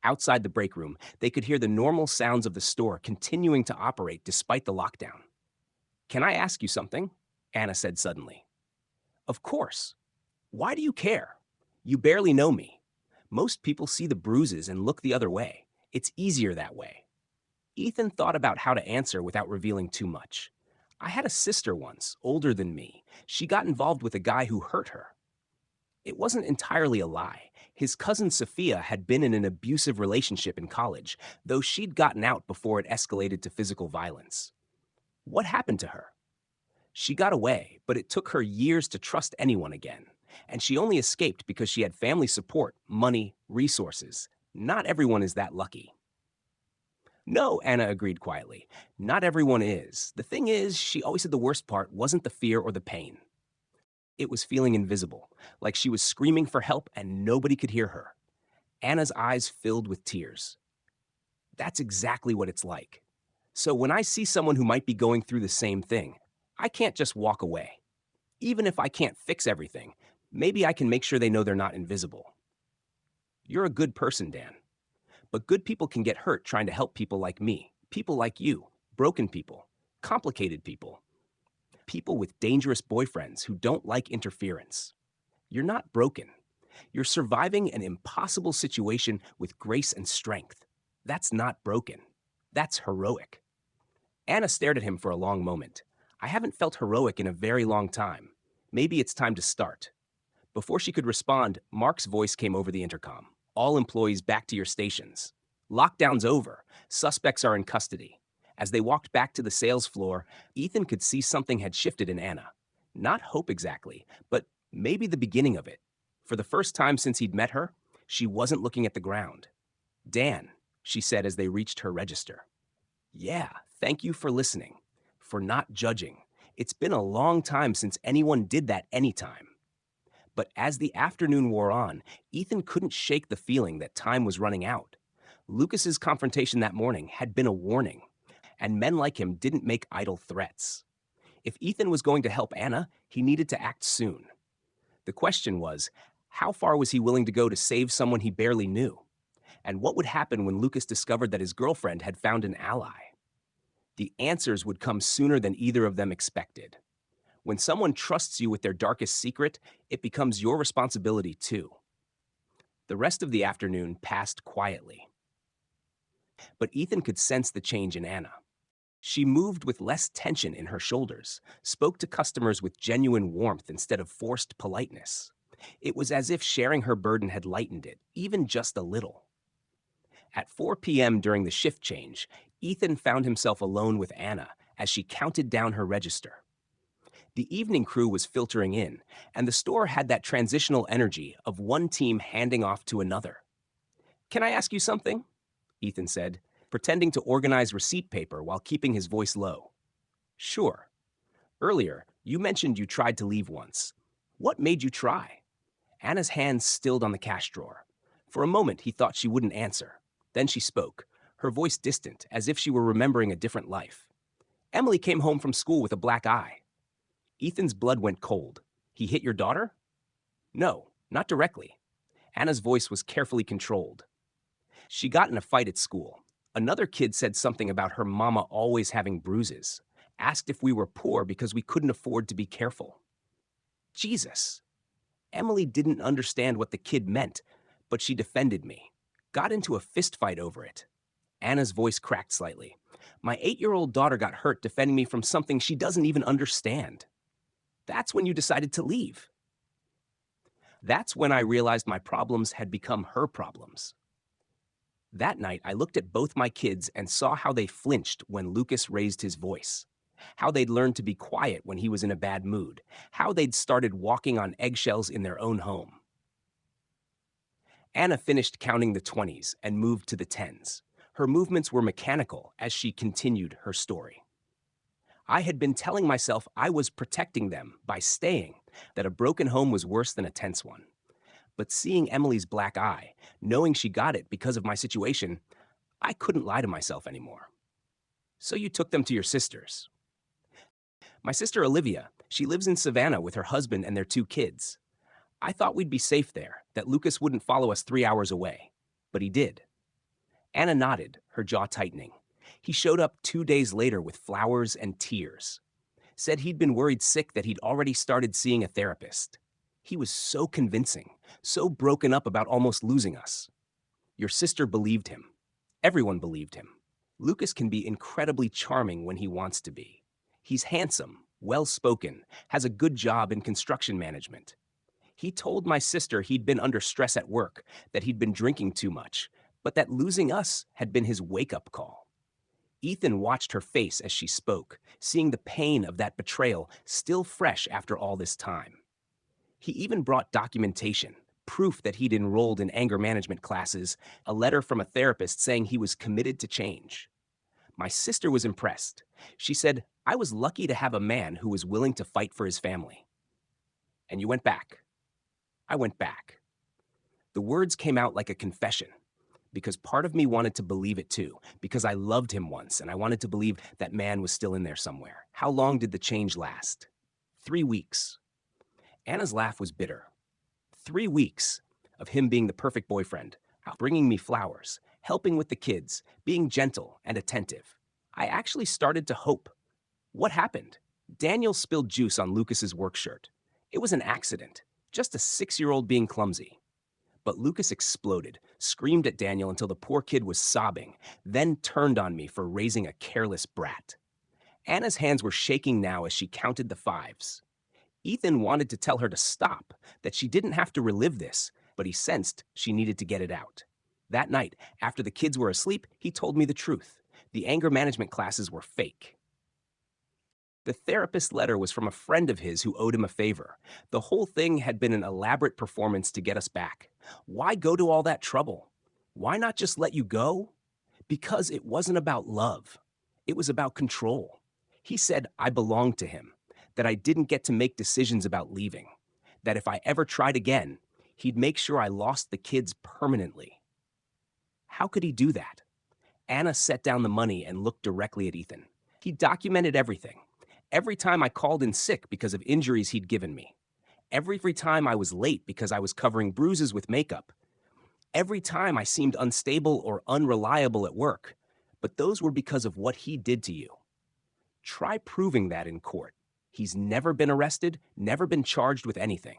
Outside the break room, they could hear the normal sounds of the store continuing to operate despite the lockdown. Can I ask you something? Anna said suddenly. Of course. Why do you care? You barely know me. Most people see the bruises and look the other way. It's easier that way. Ethan thought about how to answer without revealing too much. I had a sister once, older than me. She got involved with a guy who hurt her. It wasn't entirely a lie. His cousin Sophia had been in an abusive relationship in college, though she'd gotten out before it escalated to physical violence. What happened to her? She got away, but it took her years to trust anyone again. And she only escaped because she had family support, money, resources. Not everyone is that lucky. No, Anna agreed quietly. Not everyone is. The thing is, she always said the worst part wasn't the fear or the pain. It was feeling invisible, like she was screaming for help and nobody could hear her. Anna's eyes filled with tears. That's exactly what it's like. So when I see someone who might be going through the same thing, I can't just walk away. Even if I can't fix everything, maybe I can make sure they know they're not invisible. You're a good person, Dan. But good people can get hurt trying to help people like me, people like you, broken people, complicated people, people with dangerous boyfriends who don't like interference. You're not broken. You're surviving an impossible situation with grace and strength. That's not broken. That's heroic. Anna stared at him for a long moment. I haven't felt heroic in a very long time. Maybe it's time to start. Before she could respond, Mark's voice came over the intercom. All employees back to your stations. Lockdown's over. Suspects are in custody. As they walked back to the sales floor, Ethan could see something had shifted in Anna. Not hope exactly, but maybe the beginning of it. For the first time since he'd met her, she wasn't looking at the ground. Dan, she said as they reached her register. Yeah, thank you for listening, for not judging. It's been a long time since anyone did that anytime. But as the afternoon wore on, Ethan couldn't shake the feeling that time was running out. Lucas's confrontation that morning had been a warning, and men like him didn't make idle threats. If Ethan was going to help Anna, he needed to act soon. The question was, how far was he willing to go to save someone he barely knew? And what would happen when Lucas discovered that his girlfriend had found an ally? The answers would come sooner than either of them expected. When someone trusts you with their darkest secret, it becomes your responsibility too. The rest of the afternoon passed quietly. But Ethan could sense the change in Anna. She moved with less tension in her shoulders, spoke to customers with genuine warmth instead of forced politeness. It was as if sharing her burden had lightened it, even just a little. At 4 p.m. during the shift change, Ethan found himself alone with Anna as she counted down her register. The evening crew was filtering in, and the store had that transitional energy of one team handing off to another. Can I ask you something? Ethan said, pretending to organize receipt paper while keeping his voice low. Sure. Earlier, you mentioned you tried to leave once. What made you try? Anna's hands stilled on the cash drawer. For a moment, he thought she wouldn't answer. Then she spoke, her voice distant, as if she were remembering a different life. Emily came home from school with a black eye. Ethan's blood went cold. He hit your daughter? No, not directly. Anna's voice was carefully controlled. She got in a fight at school. Another kid said something about her mama always having bruises. Asked if we were poor because we couldn't afford to be careful. Jesus. Emily didn't understand what the kid meant, but she defended me. Got into a fistfight over it. Anna's voice cracked slightly. My 8-year-old daughter got hurt defending me from something she doesn't even understand. That's when you decided to leave. That's when I realized my problems had become her problems. That night, I looked at both my kids and saw how they flinched when Lucas raised his voice, how they'd learned to be quiet when he was in a bad mood, how they'd started walking on eggshells in their own home. Anna finished counting the 20s and moved to the 10s. Her movements were mechanical as she continued her story. I had been telling myself I was protecting them by staying, that a broken home was worse than a tense one. But seeing Emily's black eye, knowing she got it because of my situation, I couldn't lie to myself anymore. So you took them to your sister's. My sister Olivia, she lives in Savannah with her husband and their 2 kids. I thought we'd be safe there, that Lucas wouldn't follow us 3 hours away. But he did. Anna nodded, her jaw tightening. He showed up 2 days later with flowers and tears. Said he'd been worried sick that he'd already started seeing a therapist. He was so convincing, so broken up about almost losing us. Your sister believed him. Everyone believed him. Lucas can be incredibly charming when he wants to be. He's handsome, well-spoken, has a good job in construction management. He told my sister he'd been under stress at work, that he'd been drinking too much, but that losing us had been his wake-up call. Ethan watched her face as she spoke, seeing the pain of that betrayal still fresh after all this time. He even brought documentation, proof that he'd enrolled in anger management classes, a letter from a therapist saying he was committed to change. My sister was impressed. She said, I was lucky to have a man who was willing to fight for his family. And you went back. I went back. The words came out like a confession, because part of me wanted to believe it too, because I loved him once and I wanted to believe that man was still in there somewhere. How long did the change last? 3 weeks. Anna's laugh was bitter. 3 weeks of him being the perfect boyfriend, bringing me flowers, helping with the kids, being gentle and attentive. I actually started to hope. What happened? Daniel spilled juice on Lucas's work shirt. It was an accident, just a 6-year-old being clumsy. But Lucas exploded, screamed at Daniel until the poor kid was sobbing, then turned on me for raising a careless brat. Anna's hands were shaking now as she counted the 5s. Ethan wanted to tell her to stop, that she didn't have to relive this, but he sensed she needed to get it out. That night, after the kids were asleep, he told me the truth. The anger management classes were fake. The therapist's letter was from a friend of his who owed him a favor. The whole thing had been an elaborate performance to get us back. Why go to all that trouble? Why not just let you go? Because it wasn't about love. It was about control. He said I belonged to him, that I didn't get to make decisions about leaving, that if I ever tried again, he'd make sure I lost the kids permanently. How could he do that? Anna set down the money and looked directly at Ethan. He documented everything. Every time I called in sick because of injuries he'd given me. Every time I was late because I was covering bruises with makeup. Every time I seemed unstable or unreliable at work. But those were because of what he did to you. Try proving that in court. He's never been arrested, never been charged with anything.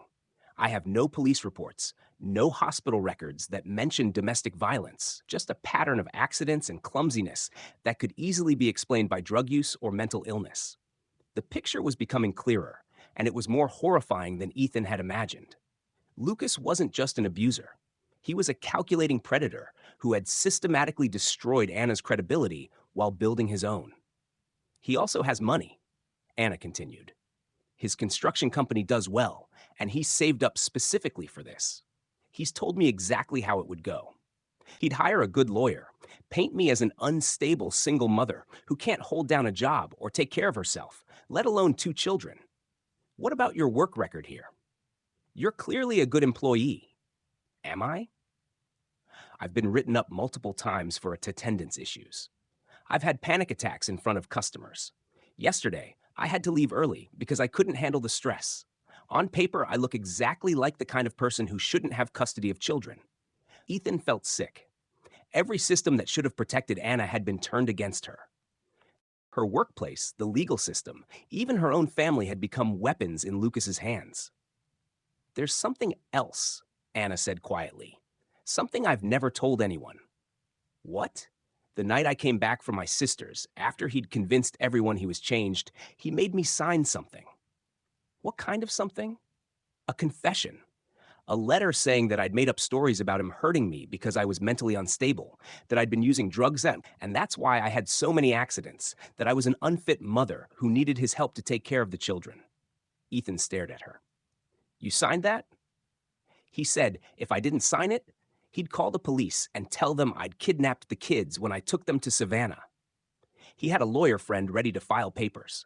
I have no police reports, no hospital records that mention domestic violence, just a pattern of accidents and clumsiness that could easily be explained by drug use or mental illness. The picture was becoming clearer, and it was more horrifying than Ethan had imagined. Lucas wasn't just an abuser. He was a calculating predator who had systematically destroyed Anna's credibility while building his own. He also has money, Anna continued. His construction company does well, and he saved up specifically for this. He's told me exactly how it would go. He'd hire a good lawyer, paint me as an unstable single mother who can't hold down a job or take care of herself, let alone 2 children. What about your work record here? You're clearly a good employee. Am I? I've been written up multiple times for attendance issues. I've had panic attacks in front of customers. Yesterday, I had to leave early because I couldn't handle the stress. On paper, I look exactly like the kind of person who shouldn't have custody of children. Ethan felt sick. Every system that should have protected Anna had been turned against her. Her workplace, the legal system, even her own family had become weapons in Lucas's hands. There's something else, Anna said quietly. Something I've never told anyone. What? The night I came back from my sister's, after he'd convinced everyone he was changed, he made me sign something. What kind of something? A confession. A letter saying that I'd made up stories about him hurting me because I was mentally unstable, that I'd been using drugs and that's why I had so many accidents, that I was an unfit mother who needed his help to take care of the children. Ethan stared at her. You signed that? He said if I didn't sign it, he'd call the police and tell them I'd kidnapped the kids when I took them to Savannah. He had a lawyer friend ready to file papers.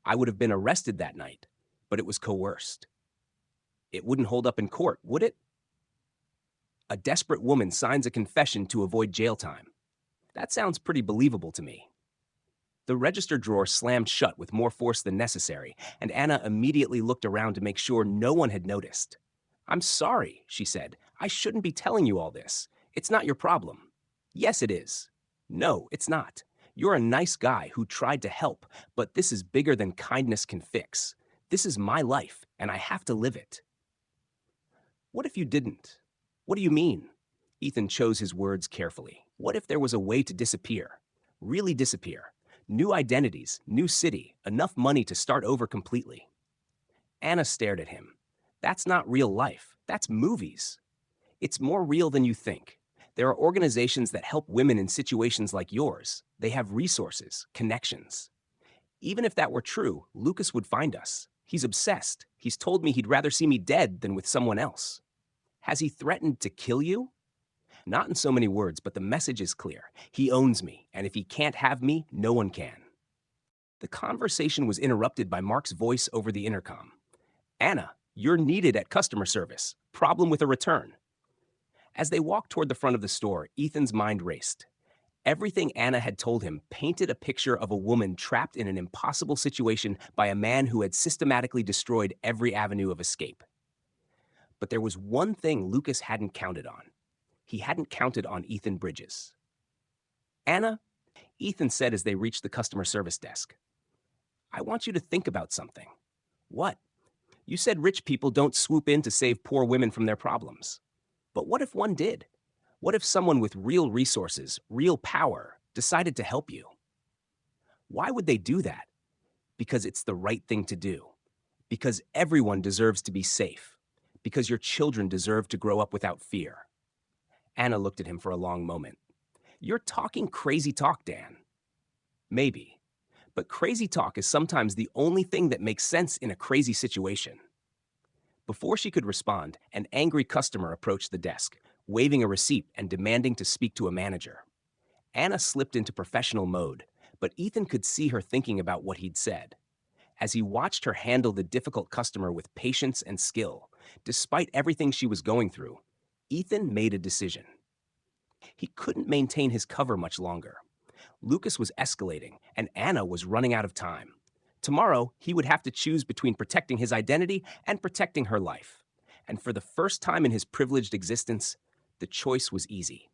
I would have been arrested that night, but it was coerced. It wouldn't hold up in court, would it? A desperate woman signs a confession to avoid jail time. That sounds pretty believable to me. The register drawer slammed shut with more force than necessary, and Anna immediately looked around to make sure no one had noticed. I'm sorry, she said. I shouldn't be telling you all this. It's not your problem. Yes, it is. No, it's not. You're a nice guy who tried to help, but this is bigger than kindness can fix. This is my life, and I have to live it. What if you didn't? What do you mean? Ethan chose his words carefully. What if there was a way to disappear? Really disappear? New identities, new city, enough money to start over completely. Anna stared at him. That's not real life. That's movies. It's more real than you think. There are organizations that help women in situations like yours. They have resources, connections. Even if that were true, Lucas would find us. He's obsessed. He's told me he'd rather see me dead than with someone else. Has he threatened to kill you? Not in so many words, but the message is clear. He owns me, and if he can't have me, no one can. The conversation was interrupted by Mark's voice over the intercom. Anna, you're needed at customer service. Problem with a return. As they walked toward the front of the store, Ethan's mind raced. Everything Anna had told him painted a picture of a woman trapped in an impossible situation by a man who had systematically destroyed every avenue of escape. But there was one thing Lucas hadn't counted on. He hadn't counted on Ethan Bridges. Anna, Ethan said as they reached the customer service desk, I want you to think about something. What? You said rich people don't swoop in to save poor women from their problems. But what if one did? What if someone with real resources, real power, decided to help you? Why would they do that? Because it's the right thing to do. Because everyone deserves to be safe. Because your children deserve to grow up without fear. Anna looked at him for a long moment. You're talking crazy talk, Dan. Maybe. But crazy talk is sometimes the only thing that makes sense in a crazy situation. Before she could respond, an angry customer approached the desk, waving a receipt and demanding to speak to a manager. Anna slipped into professional mode, but Ethan could see her thinking about what he'd said. As he watched her handle the difficult customer with patience and skill, despite everything she was going through, Ethan made a decision. He couldn't maintain his cover much longer. Lucas was escalating, and Anna was running out of time. Tomorrow, he would have to choose between protecting his identity and protecting her life. And for the first time in his privileged existence, the choice was easy.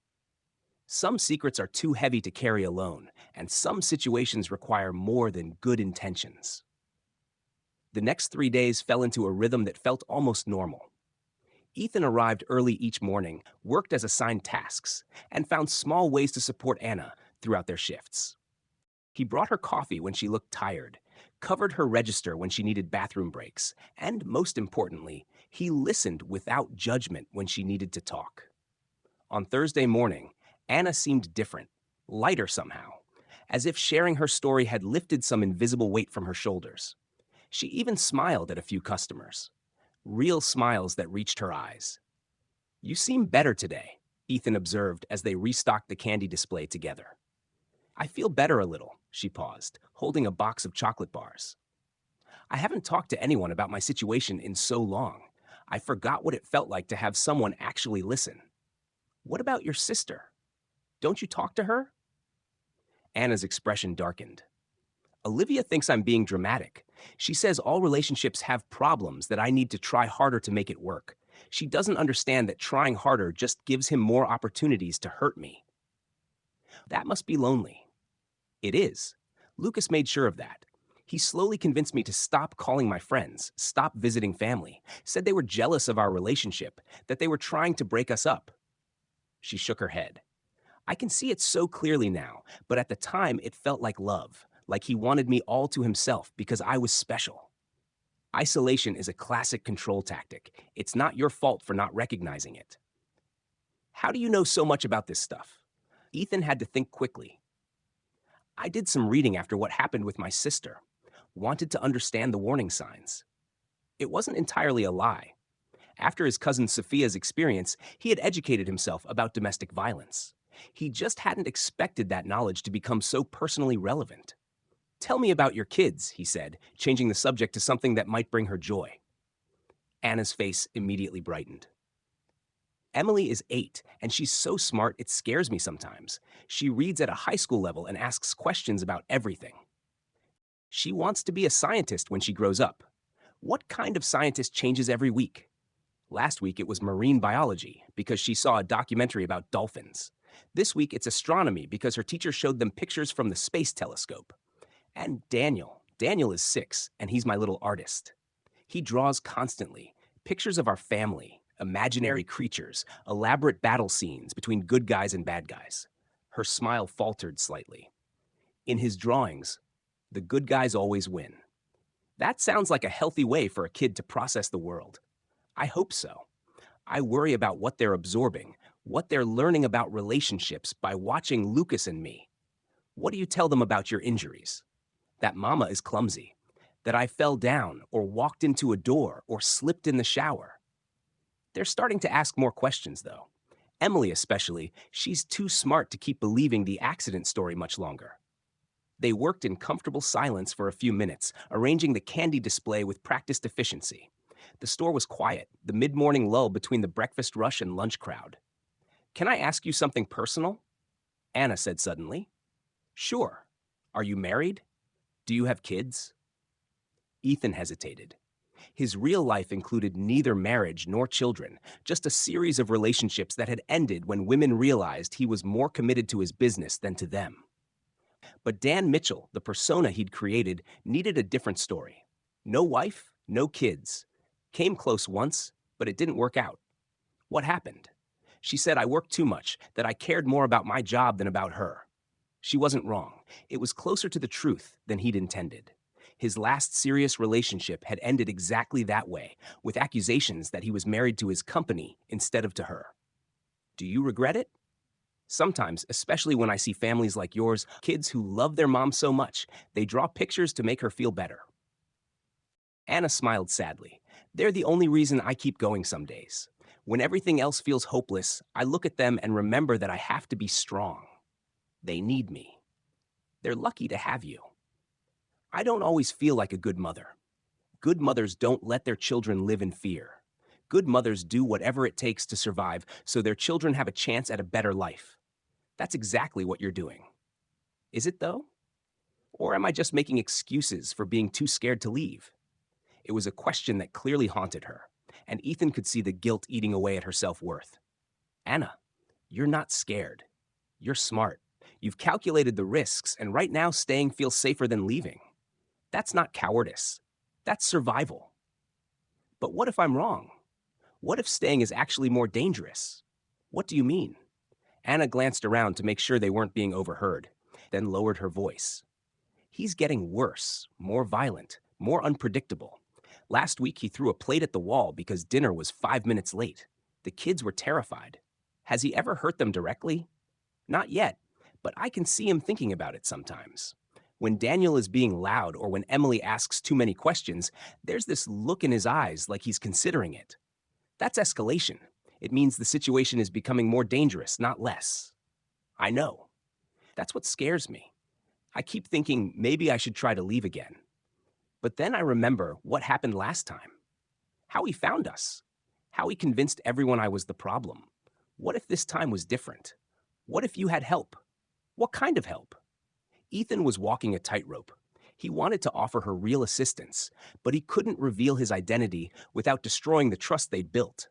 Some secrets are too heavy to carry alone, and some situations require more than good intentions. The next 3 days fell into a rhythm that felt almost normal. Ethan arrived early each morning, worked as assigned tasks, and found small ways to support Anna throughout their shifts. He brought her coffee when she looked tired, covered her register when she needed bathroom breaks, and most importantly, he listened without judgment when she needed to talk. On Thursday morning, Anna seemed different, lighter somehow, as if sharing her story had lifted some invisible weight from her shoulders. She even smiled at a few customers. Real smiles that reached her eyes. You seem better today, Ethan observed as they restocked the candy display together. I feel better a little, she paused, holding a box of chocolate bars. I haven't talked to anyone about my situation in so long. I forgot what it felt like to have someone actually listen. What about your sister? Don't you talk to her? Anna's expression darkened. Olivia thinks I'm being dramatic. She says all relationships have problems that I need to try harder to make it work. She doesn't understand that trying harder just gives him more opportunities to hurt me. That must be lonely. It is. Lucas made sure of that. He slowly convinced me to stop calling my friends, stop visiting family, said they were jealous of our relationship, that they were trying to break us up. She shook her head. I can see it so clearly now, but at the time it felt like love. Like he wanted me all to himself because I was special. Isolation is a classic control tactic. It's not your fault for not recognizing it. How do you know so much about this stuff? Ethan had to think quickly. I did some reading after what happened with my sister. Wanted to understand the warning signs. It wasn't entirely a lie. After his cousin Sophia's experience, he had educated himself about domestic violence. He just hadn't expected that knowledge to become so personally relevant. Tell me about your kids, he said, changing the subject to something that might bring her joy. Anna's face immediately brightened. Emily is 8, and she's so smart it scares me sometimes. She reads at a high school level and asks questions about everything. She wants to be a scientist when she grows up. What kind of scientist changes every week? Last week it was marine biology because she saw a documentary about dolphins. This week it's astronomy because her teacher showed them pictures from the space telescope. And Daniel. Daniel is 6, and he's my little artist. He draws constantly, pictures of our family, imaginary creatures, elaborate battle scenes between good guys and bad guys. Her smile faltered slightly. In his drawings, the good guys always win. That sounds like a healthy way for a kid to process the world. I hope so. I worry about what they're absorbing, what they're learning about relationships by watching Lucas and me. What do you tell them about your injuries? That Mama is clumsy, that I fell down or walked into a door or slipped in the shower. They're starting to ask more questions, though. Emily especially, she's too smart to keep believing the accident story much longer. They worked in comfortable silence for a few minutes, arranging the candy display with practiced efficiency. The store was quiet, the mid-morning lull between the breakfast rush and lunch crowd. Can I ask you something personal? Anna said suddenly. Sure. Are you married? Do you have kids? Ethan hesitated. His real life included neither marriage nor children, just a series of relationships that had ended when women realized he was more committed to his business than to them. But Dan Mitchell, the persona he'd created, needed a different story. No wife, no kids. Came close once, but it didn't work out. What happened? She said I worked too much, that I cared more about my job than about her. She wasn't wrong. It was closer to the truth than he'd intended. His last serious relationship had ended exactly that way, with accusations that he was married to his company instead of to her. Do you regret it? Sometimes, especially when I see families like yours, kids who love their mom so much, they draw pictures to make her feel better. Anna smiled sadly. They're the only reason I keep going some days. When everything else feels hopeless, I look at them and remember that I have to be strong. They need me. They're lucky to have you. I don't always feel like a good mother. Good mothers don't let their children live in fear. Good mothers do whatever it takes to survive so their children have a chance at a better life. That's exactly what you're doing. Is it, though? Or am I just making excuses for being too scared to leave? It was a question that clearly haunted her, and Ethan could see the guilt eating away at her self-worth. Anna, you're not scared. You're smart. You've calculated the risks, and right now staying feels safer than leaving. That's not cowardice. That's survival. But what if I'm wrong? What if staying is actually more dangerous? What do you mean? Anna glanced around to make sure they weren't being overheard, then lowered her voice. He's getting worse, more violent, more unpredictable. Last week he threw a plate at the wall because dinner was 5 minutes late. The kids were terrified. Has he ever hurt them directly? Not yet, but I can see him thinking about it sometimes. When Daniel is being loud or when Emily asks too many questions, there's this look in his eyes like he's considering it. That's escalation. It means the situation is becoming more dangerous, not less. I know. That's what scares me. I keep thinking maybe I should try to leave again. But then I remember what happened last time. How he found us. How he convinced everyone I was the problem. What if this time was different? What if you had help? What kind of help? Ethan was walking a tightrope. He wanted to offer her real assistance, but he couldn't reveal his identity without destroying the trust they'd built.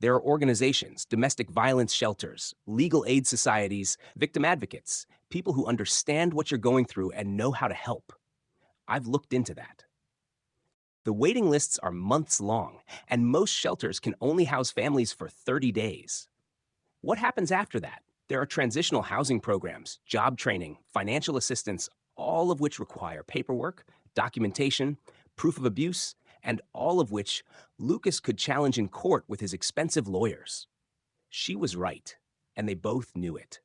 There are organizations, domestic violence shelters, legal aid societies, victim advocates, people who understand what you're going through and know how to help. I've looked into that. The waiting lists are months long, and most shelters can only house families for 30 days. What happens after that? There are transitional housing programs, job training, financial assistance, all of which require paperwork, documentation, proof of abuse, and all of which Lucas could challenge in court with his expensive lawyers. She was right, and they both knew it.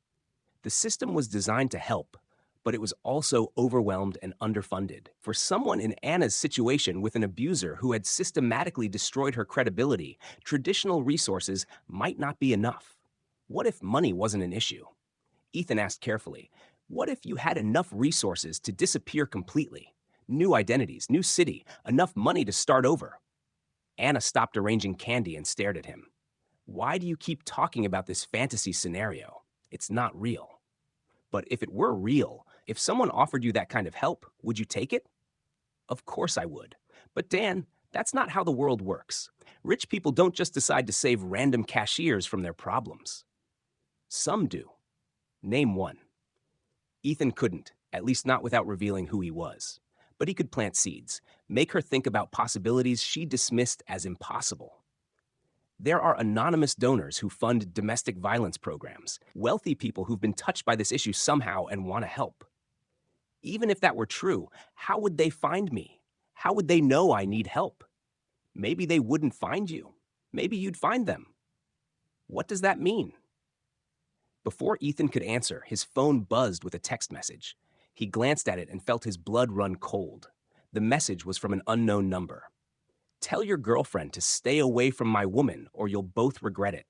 The system was designed to help, but it was also overwhelmed and underfunded. For someone in Anna's situation with an abuser who had systematically destroyed her credibility, traditional resources might not be enough. What if money wasn't an issue? Ethan asked carefully, what if you had enough resources to disappear completely? New identities, new city, enough money to start over. Anna stopped arranging candy and stared at him. Why do you keep talking about this fantasy scenario? It's not real. But if it were real, if someone offered you that kind of help, would you take it? Of course I would. But Dan, that's not how the world works. Rich people don't just decide to save random cashiers from their problems. Some do. Name one. Ethan couldn't, at least not without revealing who he was. But he could plant seeds, make her think about possibilities she dismissed as impossible. There are anonymous donors who fund domestic violence programs, wealthy people who've been touched by this issue somehow and want to help. Even if that were true, how would they find me? How would they know I need help? Maybe they wouldn't find you. Maybe you'd find them. What does that mean? Before Ethan could answer, his phone buzzed with a text message. He glanced at it and felt his blood run cold. The message was from an unknown number. Tell your girlfriend to stay away from my woman or you'll both regret it.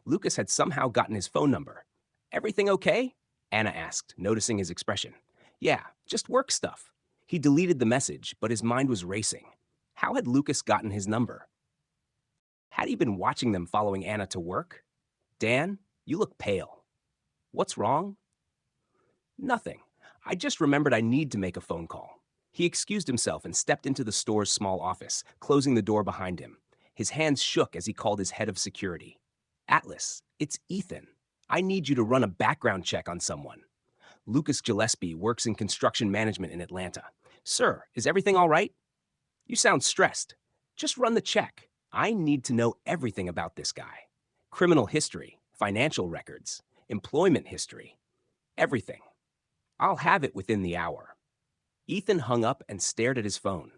Lucas had somehow gotten his phone number. Everything okay? Anna asked, noticing his expression. Yeah, just work stuff. He deleted the message, but his mind was racing. How had Lucas gotten his number? Had he been watching them following Anna to work? Dan, you look pale. What's wrong? Nothing. I just remembered I need to make a phone call. He excused himself and stepped into the store's small office, closing the door behind him. His hands shook as he called his head of security. Atlas, it's Ethan. I need you to run a background check on someone. Lucas Gillespie works in construction management in Atlanta. Sir, is everything all right? You sound stressed. Just run the check. I need to know everything about this guy. Criminal history, financial records, employment history, everything. I'll have it within the hour. Ethan hung up and stared at his phone.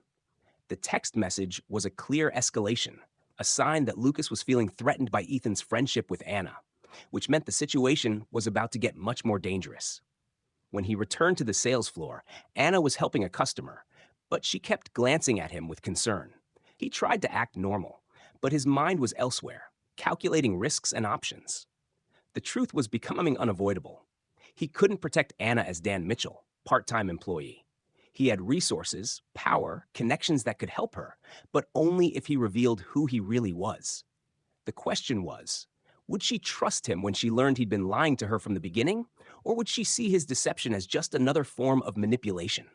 The text message was a clear escalation, a sign that Lucas was feeling threatened by Ethan's friendship with Anna, which meant the situation was about to get much more dangerous. When he returned to the sales floor, Anna was helping a customer, but she kept glancing at him with concern. He tried to act normal, but his mind was elsewhere, calculating risks and options. The truth was becoming unavoidable. He couldn't protect Anna as Dan Mitchell, part-time employee. He had resources, power, connections that could help her, but only if he revealed who he really was. The question was, would she trust him when she learned he'd been lying to her from the beginning, or would she see his deception as just another form of manipulation?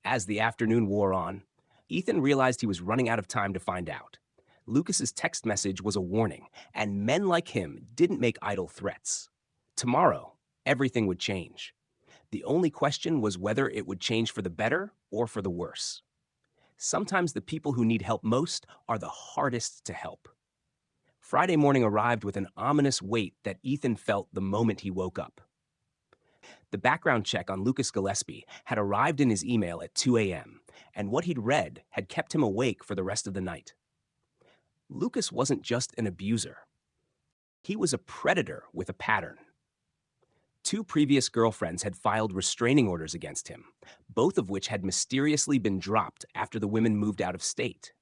As the afternoon wore on, Ethan realized he was running out of time to find out. Lucas's text message was a warning, and men like him didn't make idle threats. Tomorrow, everything would change. The only question was whether it would change for the better or for the worse. Sometimes the people who need help most are the hardest to help. Friday morning arrived with an ominous weight that Ethan felt the moment he woke up. The background check on Lucas Gillespie had arrived in his email at 2 a.m., and what he'd read had kept him awake for the rest of the night. Lucas wasn't just an abuser. He was a predator with a pattern. 2 previous girlfriends had filed restraining orders against him, both of which had mysteriously been dropped after the women moved out of state.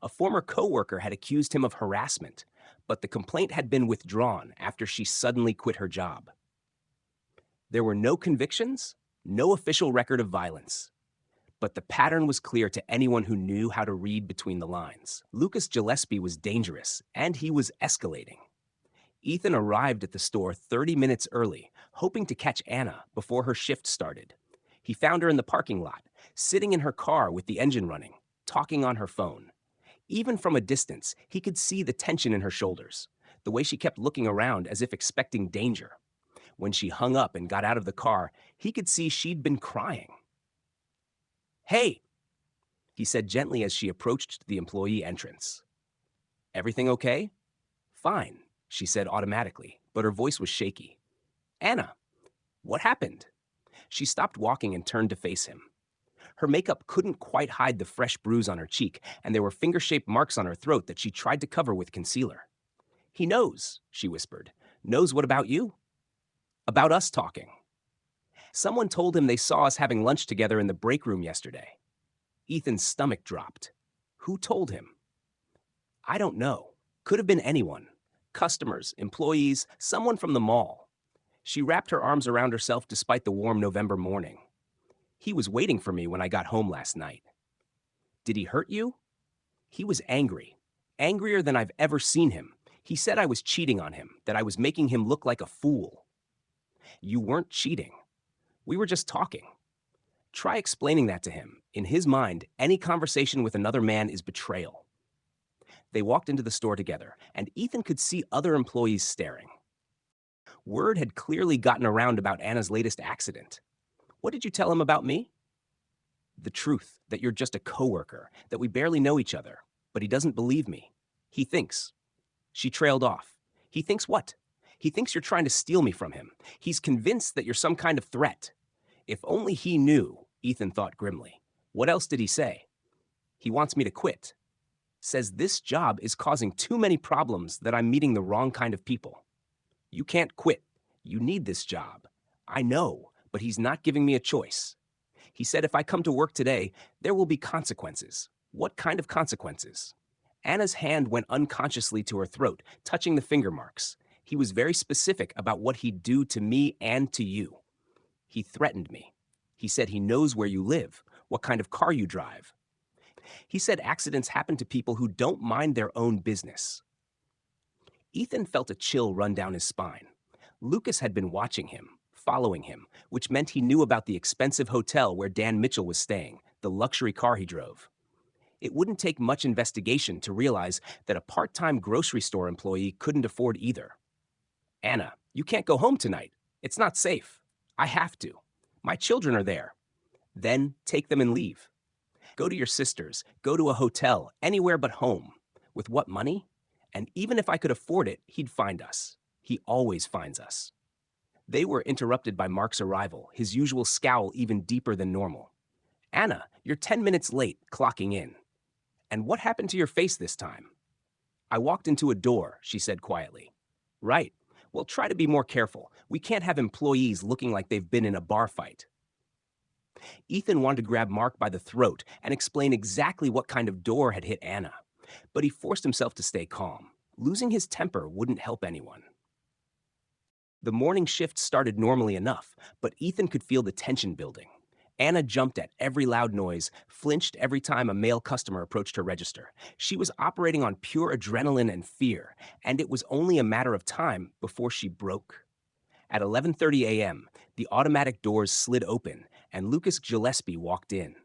A former coworker had accused him of harassment, but the complaint had been withdrawn after she suddenly quit her job. There were no convictions, no official record of violence. But the pattern was clear to anyone who knew how to read between the lines. Lucas Gillespie was dangerous, and he was escalating. Ethan arrived at the store 30 minutes early, hoping to catch Anna before her shift started. He found her in the parking lot, sitting in her car with the engine running, talking on her phone. Even from a distance, he could see the tension in her shoulders, the way she kept looking around as if expecting danger. When she hung up and got out of the car, he could see she'd been crying. "Hey," he said gently as she approached the employee entrance. "Everything okay?" "Fine," she said automatically, but her voice was shaky. "Anna, what happened?" She stopped walking and turned to face him. Her makeup couldn't quite hide the fresh bruise on her cheek, and there were finger-shaped marks on her throat that she tried to cover with concealer. "He knows," she whispered. "Knows what about you?" "About us talking. Someone told him they saw us having lunch together in the break room yesterday." Ethan's stomach dropped. "Who told him?" "I don't know. Could have been anyone. Customers, employees, someone from the mall." She wrapped her arms around herself despite the warm November morning. "He was waiting for me when I got home last night." "Did he hurt you?" "He was angry. Angrier than I've ever seen him. He said I was cheating on him, that I was making him look like a fool." "You weren't cheating. We were just talking." Try explaining that to him. In his mind, any conversation with another man is betrayal. They walked into the store together, and Ethan could see other employees staring. Word had clearly gotten around about Anna's latest accident. "What did you tell him about me?" "The truth, that you're just a coworker, that we barely know each other. But he doesn't believe me. He thinks." She trailed off. "He thinks what?" "He thinks you're trying to steal me from him. He's convinced that you're some kind of threat." If only he knew, Ethan thought grimly. What else did he say? "He wants me to quit. Says this job is causing too many problems, that I'm meeting the wrong kind of people." "You can't quit. You need this job." "I know, but he's not giving me a choice. He said if I come to work today, there will be consequences." "What kind of consequences?" Anna's hand went unconsciously to her throat, touching the finger marks. "He was very specific about what he'd do to me and to you. He threatened me. He said he knows where you live, what kind of car you drive. He said accidents happen to people who don't mind their own business." Ethan felt a chill run down his spine. Lucas had been watching him, following him, which meant he knew about the expensive hotel where Dan Mitchell was staying, the luxury car he drove. It wouldn't take much investigation to realize that a part-time grocery store employee couldn't afford either. "Anna, you can't go home tonight. It's not safe." "I have to. My children are there." "Then take them and leave. Go to your sister's, go to a hotel, anywhere but home." "With what money?" "And even if I could afford it, he'd find us. He always finds us." They were interrupted by Mark's arrival, his usual scowl even deeper than normal. "Anna, you're 10 minutes late, clocking in. And what happened to your face this time?" "I walked into a door," she said quietly. "Right. Well, try to be more careful. We can't have employees looking like they've been in a bar fight." Ethan wanted to grab Mark by the throat and explain exactly what kind of door had hit Anna, but he forced himself to stay calm. Losing his temper wouldn't help anyone. The morning shift started normally enough, but Ethan could feel the tension building. Anna jumped at every loud noise, flinched every time a male customer approached her register. She was operating on pure adrenaline and fear, and it was only a matter of time before she broke. At 11:30 a.m., the automatic doors slid open, and Lucas Gillespie walked in.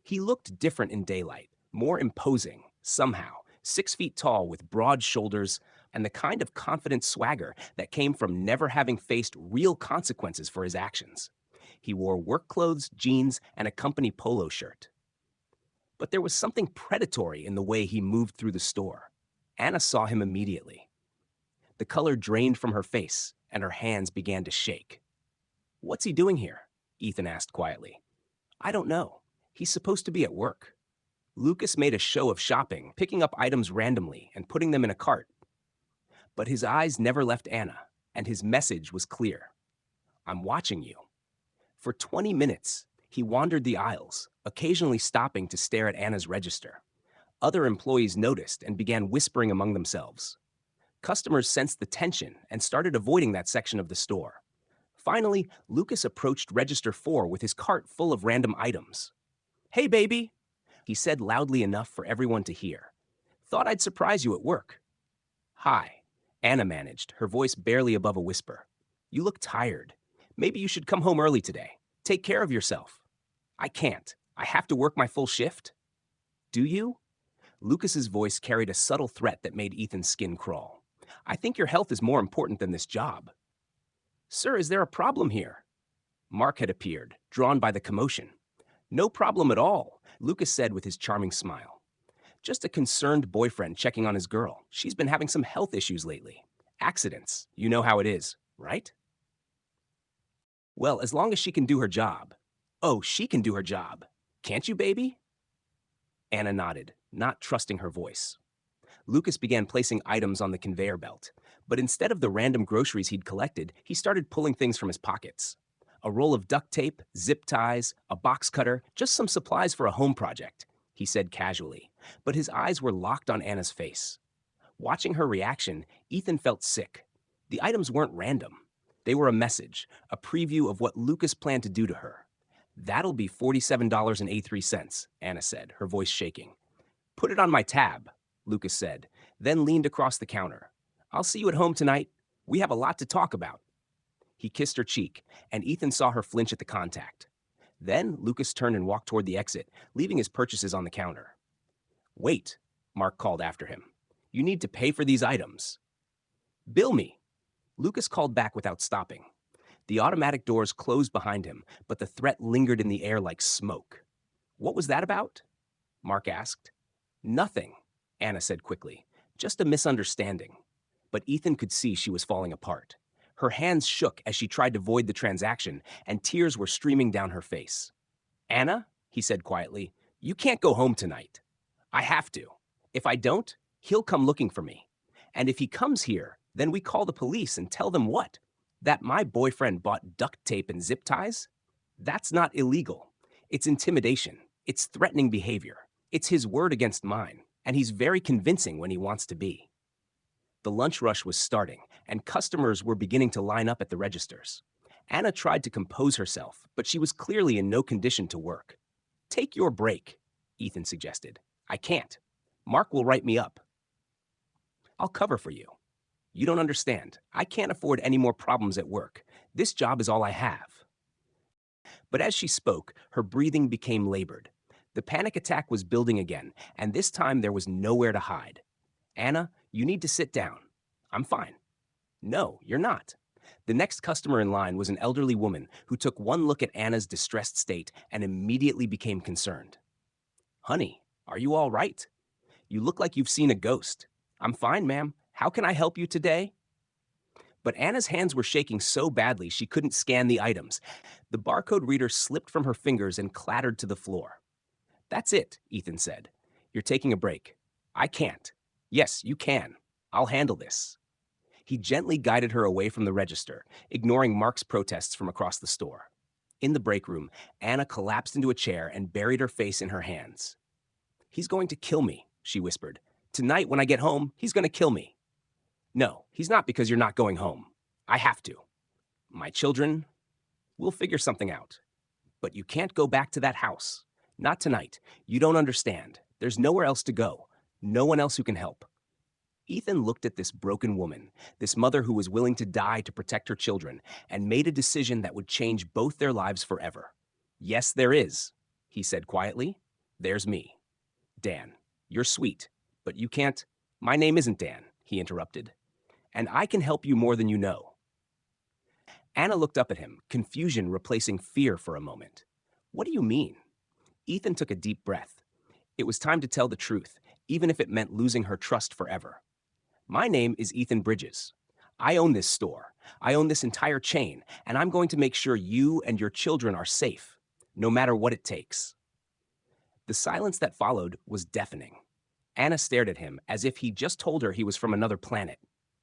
He looked different in daylight, more imposing, somehow, 6 feet tall with broad shoulders and the kind of confident swagger that came from never having faced real consequences for his actions. He wore work clothes, jeans, and a company polo shirt. But there was something predatory in the way he moved through the store. Anna saw him immediately. The color drained from her face, and her hands began to shake. "What's he doing here?" Ethan asked quietly. "I don't know. He's supposed to be at work." Lucas made a show of shopping, picking up items randomly and putting them in a cart. But his eyes never left Anna, and his message was clear. "I'm watching you." For 20 minutes, he wandered the aisles, occasionally stopping to stare at Anna's register. Other employees noticed and began whispering among themselves. Customers sensed the tension and started avoiding that section of the store. Finally, Lucas approached Register 4 with his cart full of random items. "Hey, baby," he said loudly enough for everyone to hear. "Thought I'd surprise you at work." "Hi," Anna managed, her voice barely above a whisper. "You look tired. Maybe you should come home early today. Take care of yourself." "I can't. I have to work my full shift." "Do you?" Lucas's voice carried a subtle threat that made Ethan's skin crawl. "I think your health is more important than this job." "Sir, is there a problem here?" Mark had appeared, drawn by the commotion. "No problem at all," Lucas said with his charming smile. "Just a concerned boyfriend checking on his girl. She's been having some health issues lately. Accidents, you know how it is, right?" "Well, as long as she can do her job." "Oh, she can do her job. Can't you, baby? Anna nodded, not trusting her voice. Lucas began placing items on the conveyor belt, but instead of the random groceries he'd collected, he started pulling things from his pockets. A roll of duct tape, zip ties, a box cutter, just some supplies for a home project, he said casually, but his eyes were locked on Anna's face. Watching her reaction, Ethan felt sick. The items weren't random. They were a message, a preview of what Lucas planned to do to her. That'll be $47.83, Anna said, her voice shaking. Put it on my tab, Lucas said, then leaned across the counter. I'll see you at home tonight. We have a lot to talk about. He kissed her cheek, and Ethan saw her flinch at the contact. Then Lucas turned and walked toward the exit, leaving his purchases on the counter. Wait, Mark called after him. You need to pay for these items. Bill me. Lucas called back without stopping. The automatic doors closed behind him, but the threat lingered in the air like smoke. What was that about? Mark asked. Nothing, Anna said quickly. Just a misunderstanding. But Ethan could see she was falling apart. Her hands shook as she tried to void the transaction, and tears were streaming down her face. Anna, he said quietly, you can't go home tonight. I have to. If I don't, he'll come looking for me. And if he comes here, then we call the police and tell them what? That my boyfriend bought duct tape and zip ties? That's not illegal. It's intimidation. It's threatening behavior. It's his word against mine, and he's very convincing when he wants to be. The lunch rush was starting, and customers were beginning to line up at the registers. Anna tried to compose herself, but she was clearly in no condition to work. Take your break, Ethan suggested. I can't. Mark will write me up. I'll cover for you. You don't understand. I can't afford any more problems at work. This job is all I have. But as she spoke, her breathing became labored. The panic attack was building again, and this time there was nowhere to hide. Anna, you need to sit down. I'm fine. No, you're not. The next customer in line was an elderly woman who took one look at Anna's distressed state and immediately became concerned. Honey, are you all right? You look like you've seen a ghost. I'm fine, ma'am. How can I help you today? But Anna's hands were shaking so badly she couldn't scan the items. The barcode reader slipped from her fingers and clattered to the floor. That's it, Ethan said. You're taking a break. I can't. Yes, you can. I'll handle this. He gently guided her away from the register, ignoring Mark's protests from across the store. In the break room, Anna collapsed into a chair and buried her face in her hands. He's going to kill me, she whispered. Tonight, when I get home, he's going to kill me. No, he's not because you're not going home. I have to. My children, we'll figure something out. But you can't go back to that house. Not tonight. You don't understand. There's nowhere else to go. No one else who can help. Ethan looked at this broken woman, this mother who was willing to die to protect her children, and made a decision that would change both their lives forever. Yes, there is, he said quietly. There's me. Dan, you're sweet, but you can't. My name isn't Dan, he interrupted. And I can help you more than you know. Anna looked up at him, confusion replacing fear for a moment. What do you mean? Ethan took a deep breath. It was time to tell the truth, even if it meant losing her trust forever. My name is Ethan Bridges. I own this store. I own this entire chain, and I'm going to make sure you and your children are safe, no matter what it takes. The silence that followed was deafening. Anna stared at him as if he just told her he was from another planet.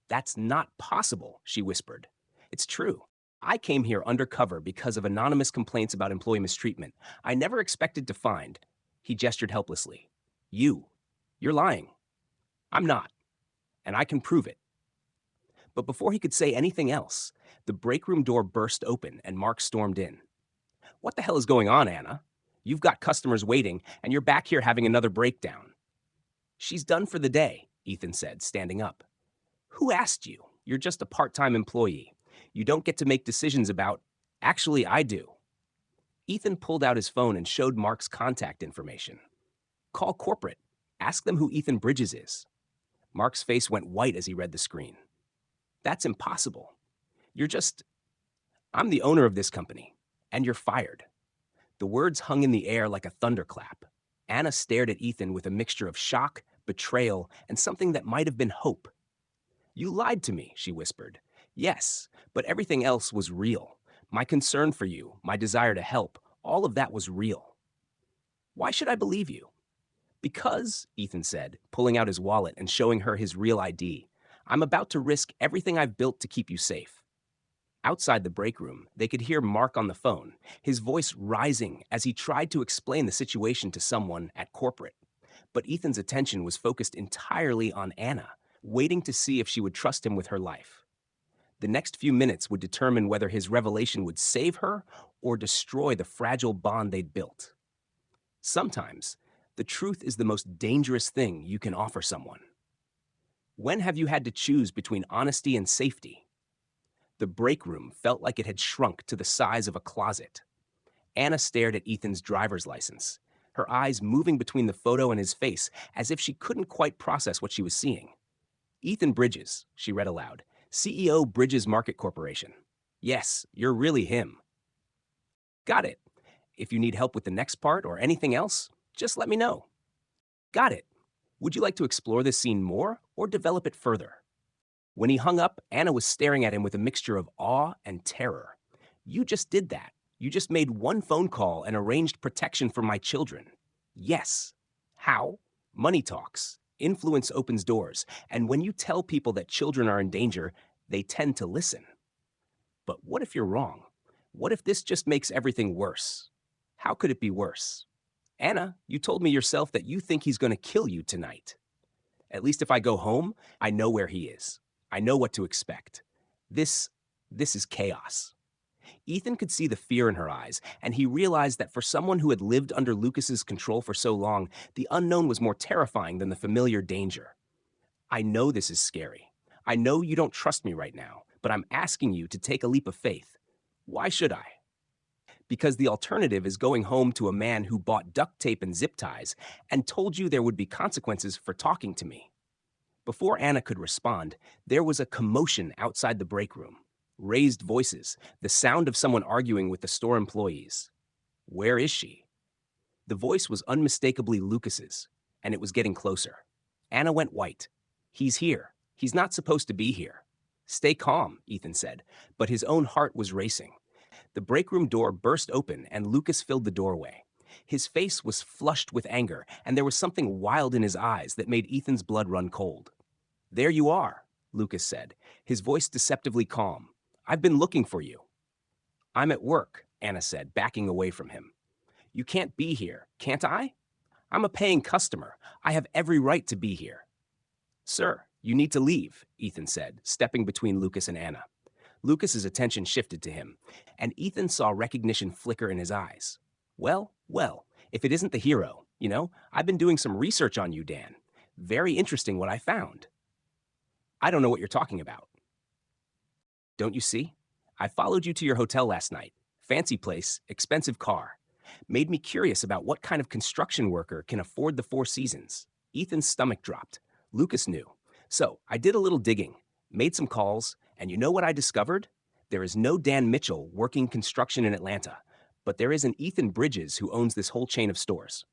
That's not possible, she whispered. It's true. I came here undercover because of anonymous complaints about employee mistreatment. I never expected to find. He gestured helplessly. You're lying. I'm not. And I can prove it. But before he could say anything else, the break room door burst open and Mark stormed in. What the hell is going on, Anna? You've got customers waiting, and you're back here having another breakdown. She's done for the day, Ethan said, standing up. Who asked you? You're just a part-time employee. You don't get to make decisions about... Actually, I do. Ethan pulled out his phone and showed Mark's contact information. Call corporate. Ask them who Ethan Bridges is. Mark's face went white as he read the screen. That's impossible. I'm the owner of this company, and you're fired. The words hung in the air like a thunderclap. Anna stared at Ethan with a mixture of shock, betrayal, and something that might have been hope. You lied to me, she whispered. Yes, but everything else was real. My concern for you, my desire to help, all of that was real. Why should I believe you? Because, Ethan said, pulling out his wallet and showing her his real ID, I'm about to risk everything I've built to keep you safe. Outside the break room, they could hear Mark on the phone, his voice rising as he tried to explain the situation to someone at corporate. But Ethan's attention was focused entirely on Anna, waiting to see if she would trust him with her life. The next few minutes would determine whether his revelation would save her or destroy the fragile bond they'd built. Sometimes, the truth is the most dangerous thing you can offer someone. When have you had to choose between honesty and safety? The break room felt like it had shrunk to the size of a closet. Anna stared at Ethan's driver's license, her eyes moving between the photo and his face as if she couldn't quite process what she was seeing. Ethan Bridges, she read aloud, CEO Bridges Market Corporation. Yes, you're really him. Got it. If you need help with the next part or anything else, just let me know. Got it. Would you like to explore this scene more or develop it further? When he hung up, Anna was staring at him with a mixture of awe and terror. You just did that. You just made one phone call and arranged protection for my children. Yes. How? Money talks. Influence opens doors. And when you tell people that children are in danger, they tend to listen. But what if you're wrong? What if this just makes everything worse? How could it be worse? Anna, you told me yourself that you think he's going to kill you tonight. At least if I go home, I know where he is. I know what to expect. This is chaos. Ethan could see the fear in her eyes, and he realized that for someone who had lived under Lucas's control for so long, the unknown was more terrifying than the familiar danger. I know this is scary. I know you don't trust me right now, but I'm asking you to take a leap of faith. Why should I? Because the alternative is going home to a man who bought duct tape and zip ties and told you there would be consequences for talking to me. Before Anna could respond, there was a commotion outside the break room. Raised voices, the sound of someone arguing with the store employees. Where is she? The voice was unmistakably Lucas's, and it was getting closer. Anna went white. He's here. He's not supposed to be here. Stay calm, Ethan said, but his own heart was racing. The break room door burst open, and Lucas filled the doorway. His face was flushed with anger, and there was something wild in his eyes that made Ethan's blood run cold. There you are, Lucas said, his voice deceptively calm. I've been looking for you. I'm at work, Anna said, backing away from him. You can't be here, can't I? I'm a paying customer. I have every right to be here. Sir, you need to leave, Ethan said, stepping between Lucas and Anna. Lucas's attention shifted to him, and Ethan saw recognition flicker in his eyes. Well, if it isn't the hero, I've been doing some research on you, Dan. Very interesting what I found. I don't know what you're talking about. Don't you see? I followed you to your hotel last night. Fancy place, expensive car. Made me curious about what kind of construction worker can afford the Four Seasons. Ethan's stomach dropped. Lucas knew. So I did a little digging, made some calls, and you know what I discovered? There is no Dan Mitchell working construction in Atlanta, but there is an Ethan Bridges who owns this whole chain of stores.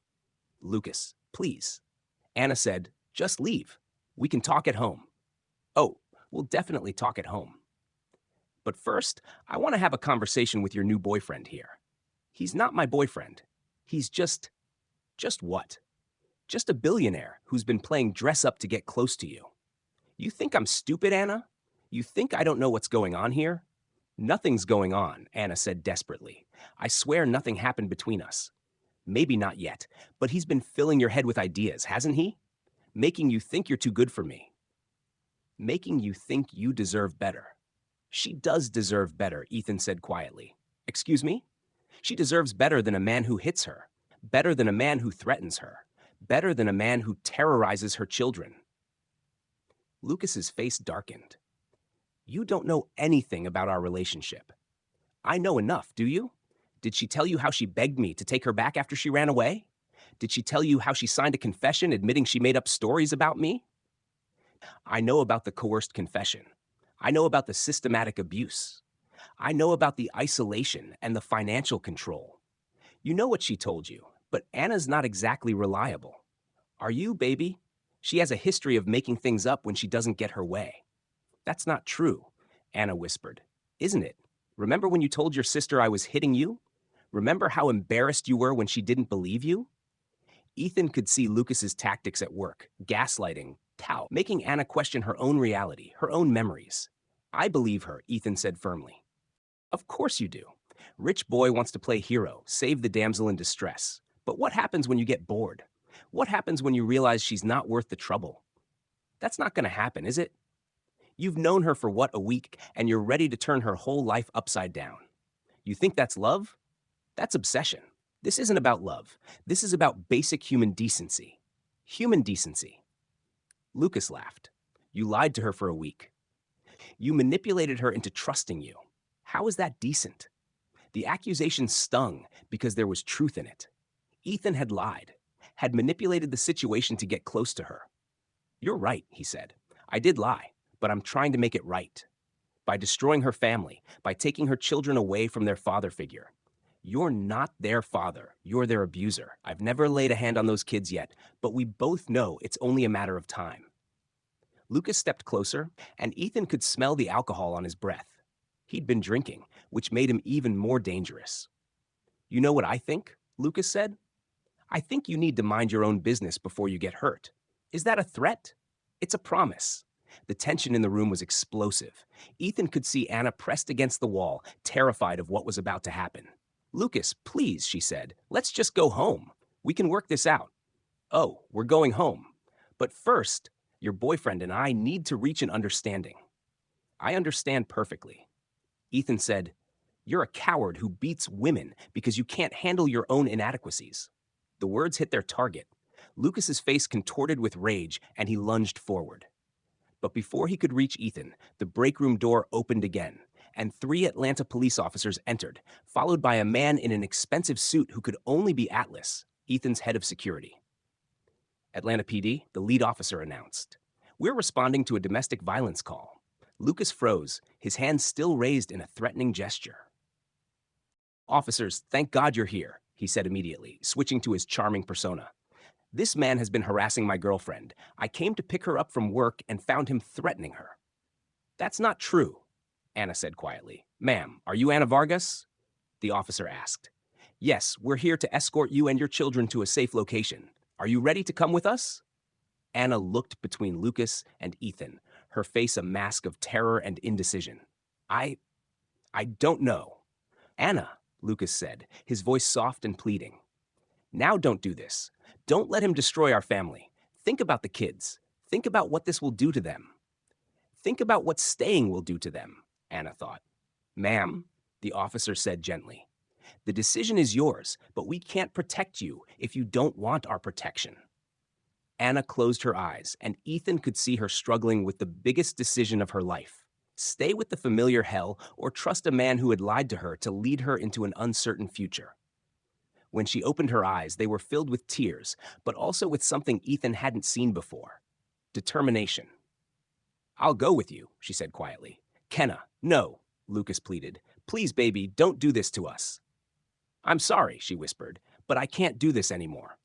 Lucas, please. Anna said, just leave. We can talk at home. Oh, we'll definitely talk at home. But first, I want to have a conversation with your new boyfriend here. He's not my boyfriend. He's just what? Just a billionaire who's been playing dress up to get close to you. You think I'm stupid, Anna? You think I don't know what's going on here? Nothing's going on, Anna said desperately. I swear nothing happened between us. Maybe not yet, but he's been filling your head with ideas, hasn't he? Making you think you're too good for me. Making you think you deserve better. She does deserve better, Ethan said quietly. Excuse me? She deserves better than a man who hits her, better than a man who threatens her, better than a man who terrorizes her children. Lucas's face darkened. You don't know anything about our relationship. I know enough, do you? Did she tell you how she begged me to take her back after she ran away? Did she tell you how she signed a confession admitting she made up stories about me? I know about the coerced confession. I know about the systematic abuse. I know about the isolation and the financial control. You know what she told you, but Anna's not exactly reliable. Are you, baby? She has a history of making things up when she doesn't get her way. That's not true, Anna whispered. Isn't it? Remember when you told your sister I was hitting you? Remember how embarrassed you were when she didn't believe you? Ethan could see Lucas's tactics at work, gaslighting, making Anna question her own reality, her own memories. I believe her, Ethan said firmly. Of course you do. Rich boy wants to play hero, save the damsel in distress. But what happens when you get bored? What happens when you realize she's not worth the trouble? That's not going to happen, is it? You've known her for what, a week, and you're ready to turn her whole life upside down. You think that's love? That's obsession. This isn't about love. This is about basic human decency. Human decency. Lucas laughed. You lied to her for a week. You manipulated her into trusting you. How is that decent? The accusation stung because there was truth in it. Ethan had lied, had manipulated the situation to get close to her. You're right, he said. I did lie, but I'm trying to make it right. By destroying her family, by taking her children away from their father figure. You're not their father. You're their abuser. I've never laid a hand on those kids yet, but we both know it's only a matter of time. Lucas stepped closer, and Ethan could smell the alcohol on his breath. He'd been drinking, which made him even more dangerous. You know what I think? Lucas said. I think you need to mind your own business before you get hurt. Is that a threat? It's a promise. The tension in the room was explosive. Ethan could see Anna pressed against the wall, terrified of what was about to happen. Lucas, please, she said, let's just go home. We can work this out. Oh, we're going home. But first, your boyfriend and I need to reach an understanding. I understand perfectly. Ethan said, you're a coward who beats women because you can't handle your own inadequacies. The words hit their target. Lucas's face contorted with rage, and he lunged forward. But before he could reach Ethan, the break room door opened again, and 3 Atlanta police officers entered, followed by a man in an expensive suit who could only be Atlas, Ethan's head of security. Atlanta PD, the lead officer announced. We're responding to a domestic violence call. Lucas froze, his hands still raised in a threatening gesture. Officers, thank God you're here, he said immediately, switching to his charming persona. This man has been harassing my girlfriend. I came to pick her up from work and found him threatening her. That's not true, Anna said quietly. Ma'am, are you Anna Vargas? The officer asked. Yes, we're here to escort you and your children to a safe location. Are you ready to come with us? Anna looked between Lucas and Ethan, her face a mask of terror and indecision. I don't know. Anna, Lucas said, his voice soft and pleading. Now don't do this. Don't let him destroy our family. Think about the kids. Think about what this will do to them. Think about what staying will do to them, Anna thought. Ma'am, the officer said gently, the decision is yours, but we can't protect you if you don't want our protection. Anna closed her eyes, and Ethan could see her struggling with the biggest decision of her life. Stay with the familiar hell or trust a man who had lied to her to lead her into an uncertain future. When she opened her eyes, they were filled with tears, but also with something Ethan hadn't seen before. Determination. I'll go with you, she said quietly. Kenna, no, Lucas pleaded. Please, baby, don't do this to us. I'm sorry, she whispered, but I can't do this anymore.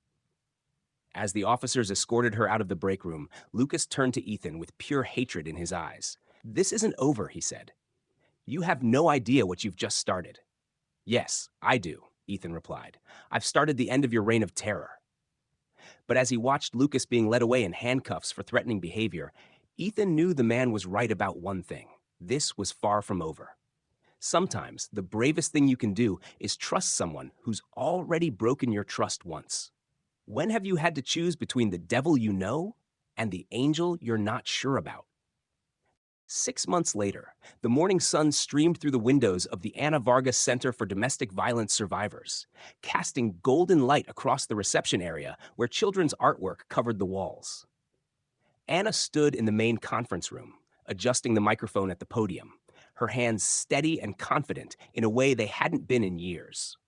As the officers escorted her out of the break room, Lucas turned to Ethan with pure hatred in his eyes. This isn't over, he said. You have no idea what you've just started. Yes, I do, Ethan replied. I've started the end of your reign of terror. But as he watched Lucas being led away in handcuffs for threatening behavior, Ethan knew the man was right about one thing. This was far from over. Sometimes the bravest thing you can do is trust someone who's already broken your trust once. When have you had to choose between the devil you know and the angel you're not sure about? 6 months later, the morning sun streamed through the windows of the Anna Vargas Center for Domestic Violence Survivors, casting golden light across the reception area where children's artwork covered the walls. Anna stood in the main conference room, adjusting the microphone at the podium, her hands steady and confident in a way they hadn't been in years.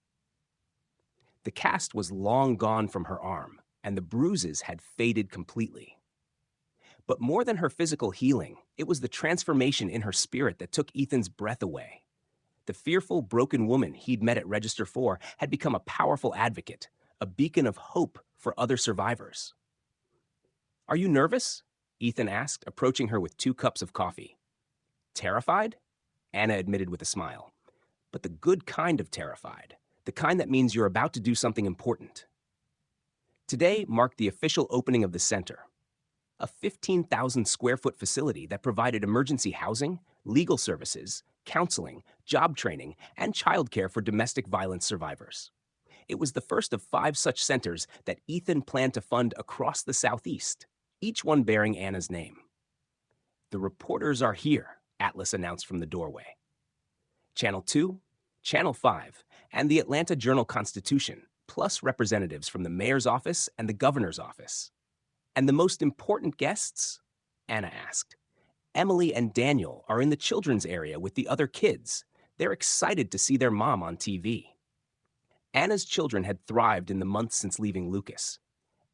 The cast was long gone from her arm, and the bruises had faded completely. But more than her physical healing, it was the transformation in her spirit that took Ethan's breath away. The fearful, broken woman he'd met at Register 4 had become a powerful advocate, a beacon of hope for other survivors. Are you nervous? Ethan asked, approaching her with 2 cups of coffee. Terrified? Anna admitted with a smile. But the good kind of terrified, the kind that means you're about to do something important. Today marked the official opening of the center, a 15,000 square foot facility that provided emergency housing, legal services, counseling, job training, and childcare for domestic violence survivors. It was the first of 5 such centers that Ethan planned to fund across the Southeast, each one bearing Anna's name. "The reporters are here," Atlas announced from the doorway. Channel 2, Channel 5, and the Atlanta Journal-Constitution, plus representatives from the mayor's office and the governor's office. "And the most important guests?" Anna asked. "Emily and Daniel are in the children's area with the other kids. They're excited to see their mom on TV." Anna's children had thrived in the months since leaving Lucas.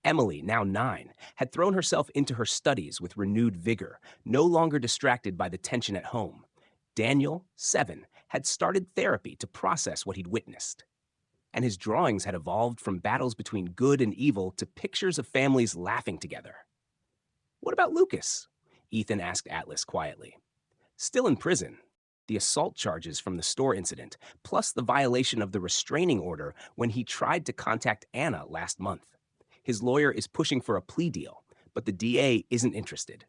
Emily, now 9, had thrown herself into her studies with renewed vigor, no longer distracted by the tension at home. Daniel, 7, had started therapy to process what he'd witnessed. And his drawings had evolved from battles between good and evil to pictures of families laughing together. "What about Lucas?" Ethan asked Atlas quietly. "Still in prison. The assault charges from the store incident, plus the violation of the restraining order when he tried to contact Anna last month. His lawyer is pushing for a plea deal, but the DA isn't interested.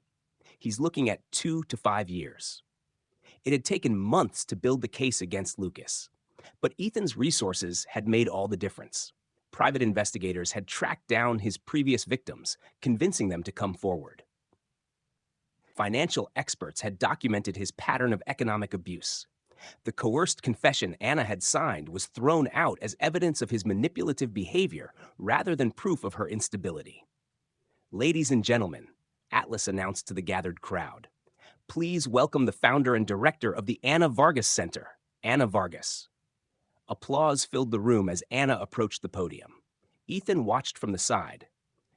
He's looking at 2 to 5 years." It had taken months to build the case against Lucas. But Ethan's resources had made all the difference. Private investigators had tracked down his previous victims, convincing them to come forward. Financial experts had documented his pattern of economic abuse. The coerced confession Anna had signed was thrown out as evidence of his manipulative behavior rather than proof of her instability. "Ladies and gentlemen," Atlas announced to the gathered crowd, "please welcome the founder and director of the Anna Vargas Center, Anna Vargas." Applause filled the room as Anna approached the podium. Ethan watched from the side,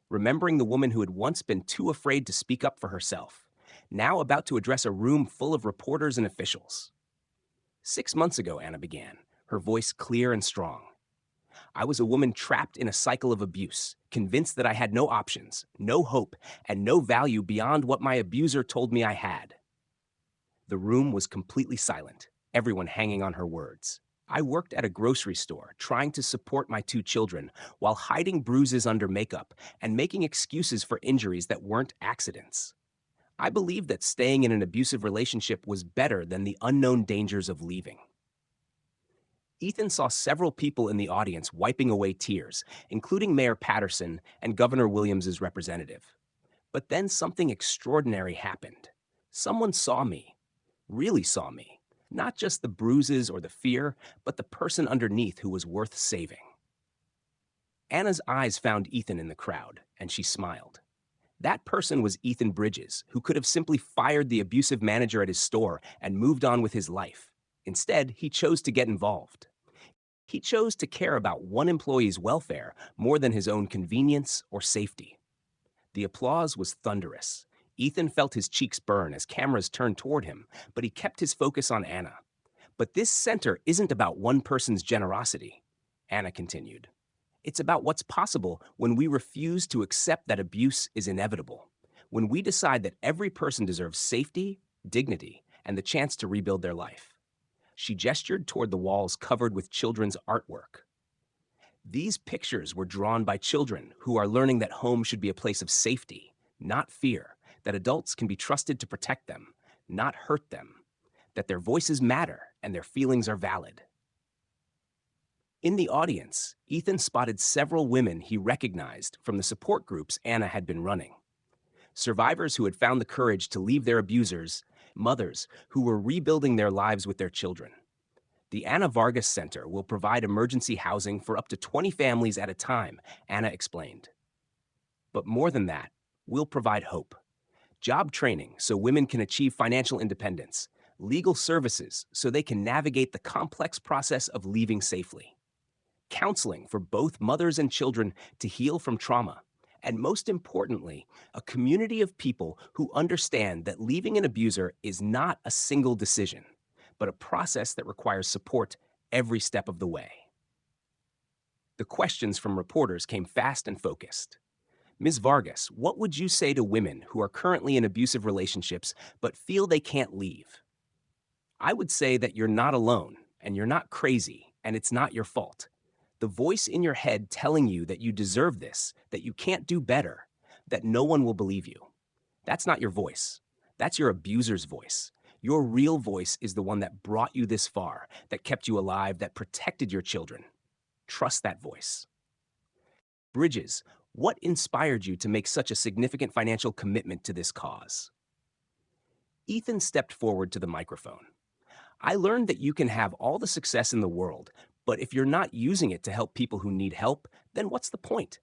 remembering the woman who had once been too afraid to speak up for herself, now about to address a room full of reporters and officials. "6 months ago," Anna began, her voice clear and strong, "I was a woman trapped in a cycle of abuse, convinced that I had no options, no hope, and no value beyond what my abuser told me I had." The room was completely silent, everyone hanging on her words. "I worked at a grocery store, trying to support my 2 children, while hiding bruises under makeup and making excuses for injuries that weren't accidents. I believed that staying in an abusive relationship was better than the unknown dangers of leaving." Ethan saw several people in the audience wiping away tears, including Mayor Patterson and Governor Williams's representative. But then something extraordinary happened. Someone saw me, really saw me. Not just the bruises or the fear, but the person underneath who was worth saving. Anna's eyes found Ethan in the crowd, and she smiled. That person was Ethan Bridges, who could have simply fired the abusive manager at his store and moved on with his life. Instead, he chose to get involved. He chose to care about one employee's welfare more than his own convenience or safety. The applause was thunderous. Ethan felt his cheeks burn as cameras turned toward him, but he kept his focus on Anna. "But this center isn't about one person's generosity," Anna continued. "It's about what's possible when we refuse to accept that abuse is inevitable, when we decide that every person deserves safety, dignity, and the chance to rebuild their life." She gestured toward the walls covered with children's artwork. "These pictures were drawn by children who are learning that home should be a place of safety, not fear, that adults can be trusted to protect them, not hurt them, that their voices matter and their feelings are valid." In the audience, Ethan spotted several women he recognized from the support groups Anna had been running. Survivors who had found the courage to leave their abusers, mothers who were rebuilding their lives with their children. "The Anna Vargas Center will provide emergency housing for up to 20 families at a time," Anna explained. "But more than that, we'll provide hope. Job training so women can achieve financial independence, legal services so they can navigate the complex process of leaving safely, counseling for both mothers and children to heal from trauma, and most importantly, a community of people who understand that leaving an abuser is not a single decision, but a process that requires support every step of the way." The questions from reporters came fast and focused. "Ms. Vargas, what would you say to women who are currently in abusive relationships but feel they can't leave?" "I would say that you're not alone, and you're not crazy, and it's not your fault. The voice in your head telling you that you deserve this, that you can't do better, that no one will believe you. That's not your voice. That's your abuser's voice. Your real voice is the one that brought you this far, that kept you alive, that protected your children. Trust that voice. Bridges, what inspired you to make such a significant financial commitment to this cause? Ethan stepped forward to the microphone. I learned that you can have all the success in the world, but if you're not using it to help people who need help, then what's the point?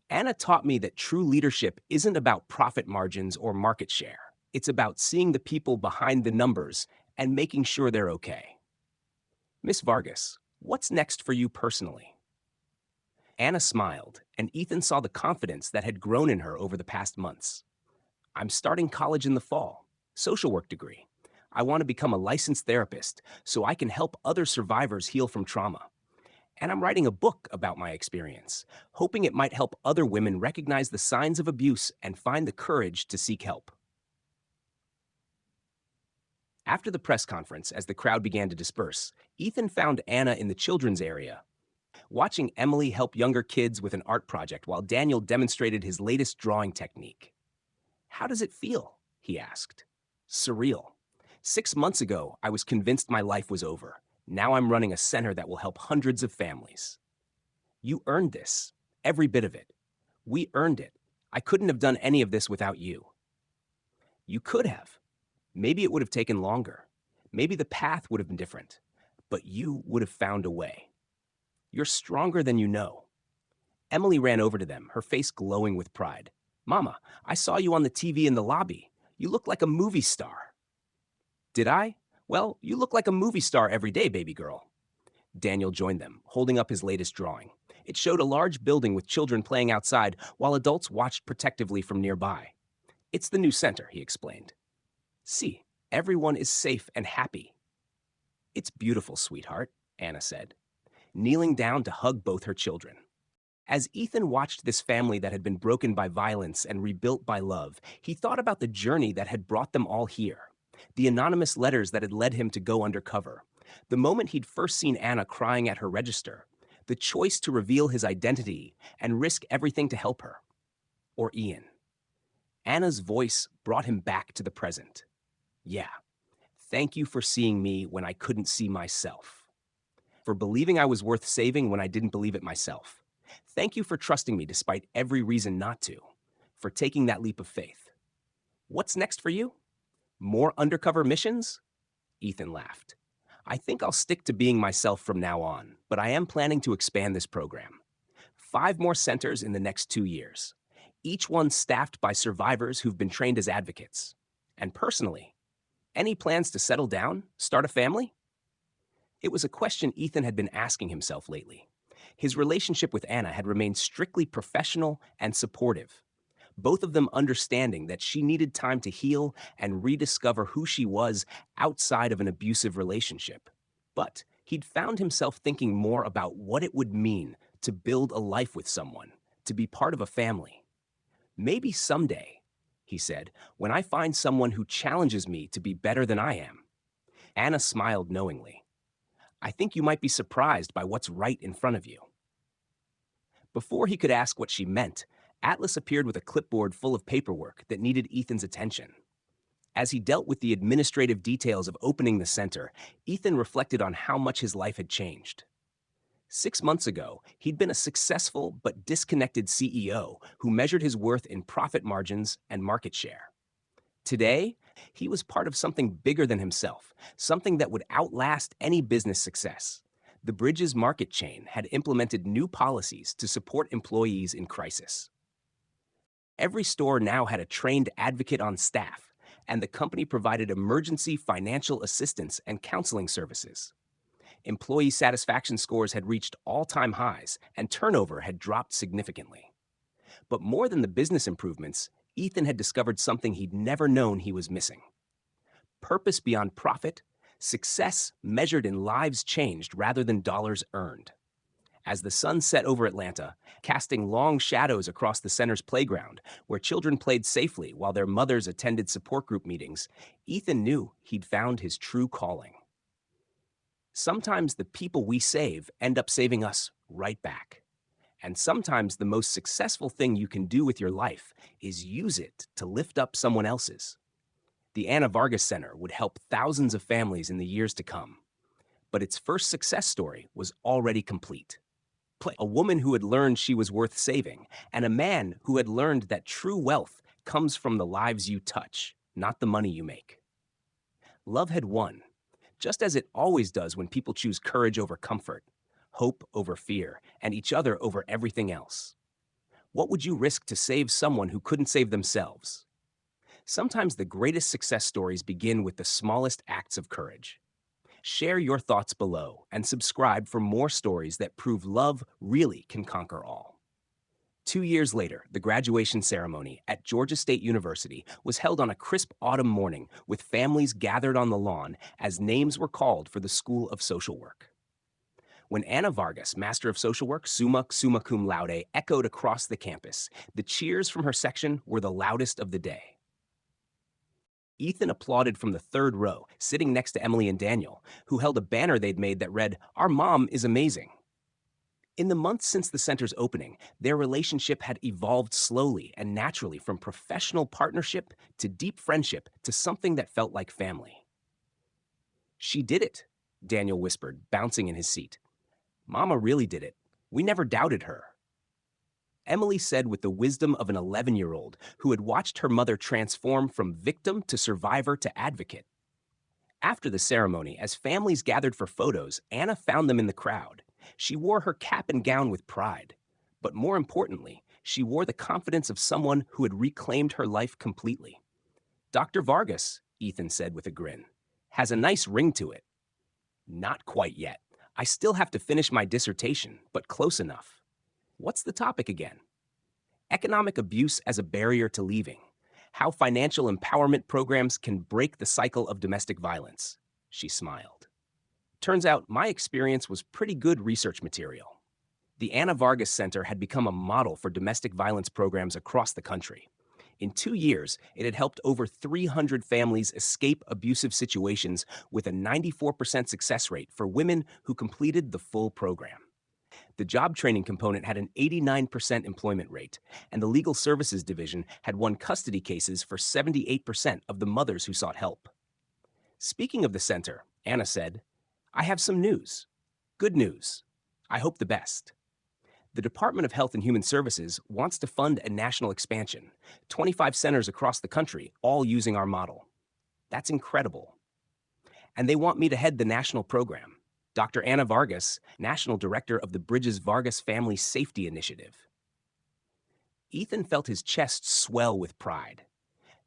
Anna taught me that true leadership isn't about profit margins or market share. It's about seeing the people behind the numbers and making sure they're okay. Miss Vargas, what's next for you personally? Anna smiled, and Ethan saw the confidence that had grown in her over the past months. I'm starting college in the fall, social work degree. I want to become a licensed therapist so I can help other survivors heal from trauma. And I'm writing a book about my experience, hoping it might help other women recognize the signs of abuse and find the courage to seek help. After the press conference, as the crowd began to disperse, Ethan found Anna in the children's area, watching Emily help younger kids with an art project while Daniel demonstrated his latest drawing technique. How does it feel? He asked. Surreal. 6 months ago, I was convinced my life was over. Now I'm running a center that will help hundreds of families. You earned this, every bit of it. We earned it. I couldn't have done any of this without you. You could have. Maybe it would have taken longer. Maybe the path would have been different. But you would have found a way. You're stronger than you know. Emily ran over to them, her face glowing with pride. Mama, I saw you on the TV in the lobby. You look like a movie star. Did I? Well, you look like a movie star every day, baby girl. Daniel joined them, holding up his latest drawing. It showed a large building with children playing outside while adults watched protectively from nearby. It's the new center, he explained. See, everyone is safe and happy. It's beautiful, sweetheart, Anna said, kneeling down to hug both her children. As Ethan watched this family that had been broken by violence and rebuilt by love, he thought about the journey that had brought them all here, the anonymous letters that had led him to go undercover, the moment he'd first seen Anna crying at her register, the choice to reveal his identity and risk everything to help her. Or Ian. Anna's voice brought him back to the present. Yeah, thank you for seeing me when I couldn't see myself. For believing I was worth saving when I didn't believe it myself. Thank you for trusting me despite every reason not to. For taking that leap of faith. What's next for you? More undercover missions? Ethan laughed. I think I'll stick to being myself from now on, but I am planning to expand this program. 5 more centers in the next 2 years, each one staffed by survivors who've been trained as advocates. And personally, any plans to settle down, start a family? It was a question Ethan had been asking himself lately. His relationship with Anna had remained strictly professional and supportive, both of them understanding that she needed time to heal and rediscover who she was outside of an abusive relationship. But he'd found himself thinking more about what it would mean to build a life with someone, to be part of a family. Maybe someday, he said, when I find someone who challenges me to be better than I am. Anna smiled knowingly. I think you might be surprised by what's right in front of you. Before he could ask what she meant, Atlas appeared with a clipboard full of paperwork that needed Ethan's attention. As he dealt with the administrative details of opening the center, Ethan reflected on how much his life had changed. 6 months ago, he'd been a successful but disconnected CEO who measured his worth in profit margins and market share. Today, he was part of something bigger than himself, something that would outlast any business success. The Bridges market chain had implemented new policies to support employees in crisis. Every store now had a trained advocate on staff, and the company provided emergency financial assistance and counseling services. Employee satisfaction scores had reached all-time highs, and turnover had dropped significantly. But more than the business improvements, Ethan had discovered something he'd never known he was missing. Purpose beyond profit, success measured in lives changed rather than dollars earned. As the sun set over Atlanta, casting long shadows across the center's playground, where children played safely while their mothers attended support group meetings, Ethan knew he'd found his true calling. Sometimes the people we save end up saving us right back. And sometimes the most successful thing you can do with your life is use it to lift up someone else's. The Anna Vargas Center would help thousands of families in the years to come. But its first success story was already complete. A woman who had learned she was worth saving, and a man who had learned that true wealth comes from the lives you touch, not the money you make. Love had won, just as it always does when people choose courage over comfort, hope over fear, and each other over everything else. What would you risk to save someone who couldn't save themselves? Sometimes the greatest success stories begin with the smallest acts of courage. Share your thoughts below and subscribe for more stories that prove love really can conquer all. 2 years later, the graduation ceremony at Georgia State University was held on a crisp autumn morning with families gathered on the lawn as names were called for the School of Social Work. When Anna Vargas, Master of Social Work, summa cum laude, echoed across the campus, the cheers from her section were the loudest of the day. Ethan applauded from the third row, sitting next to Emily and Daniel, who held a banner they'd made that read, "Our mom is amazing." In the months since the center's opening, their relationship had evolved slowly and naturally from professional partnership to deep friendship to something that felt like family. "She did it," Daniel whispered, bouncing in his seat. "Mama really did it. We never doubted her." Emily said with the wisdom of an 11-year-old who had watched her mother transform from victim to survivor to advocate. After the ceremony, as families gathered for photos, Anna found them in the crowd. She wore her cap and gown with pride. But more importantly, she wore the confidence of someone who had reclaimed her life completely. "Dr. Vargas," Ethan said with a grin, "has a nice ring to it." "Not quite yet. I still have to finish my dissertation, but close enough." "What's the topic again?" "Economic abuse as a barrier to leaving. How financial empowerment programs can break the cycle of domestic violence." She smiled. "Turns out my experience was pretty good research material." The Anna Vargas Center had become a model for domestic violence programs across the country. In 2 years, it had helped over 300 families escape abusive situations with a 94% success rate for women who completed the full program. The job training component had an 89% employment rate, and the legal services division had won custody cases for 78% of the mothers who sought help. Speaking of the center, Anna said, "I have some news. Good news. I hope the best." The Department of Health and Human Services wants to fund a national expansion, 25 centers across the country, all using our model. That's incredible. And they want me to head the national program. Dr. Anna Vargas, National Director of the Bridges Vargas Family Safety Initiative. Ethan felt his chest swell with pride.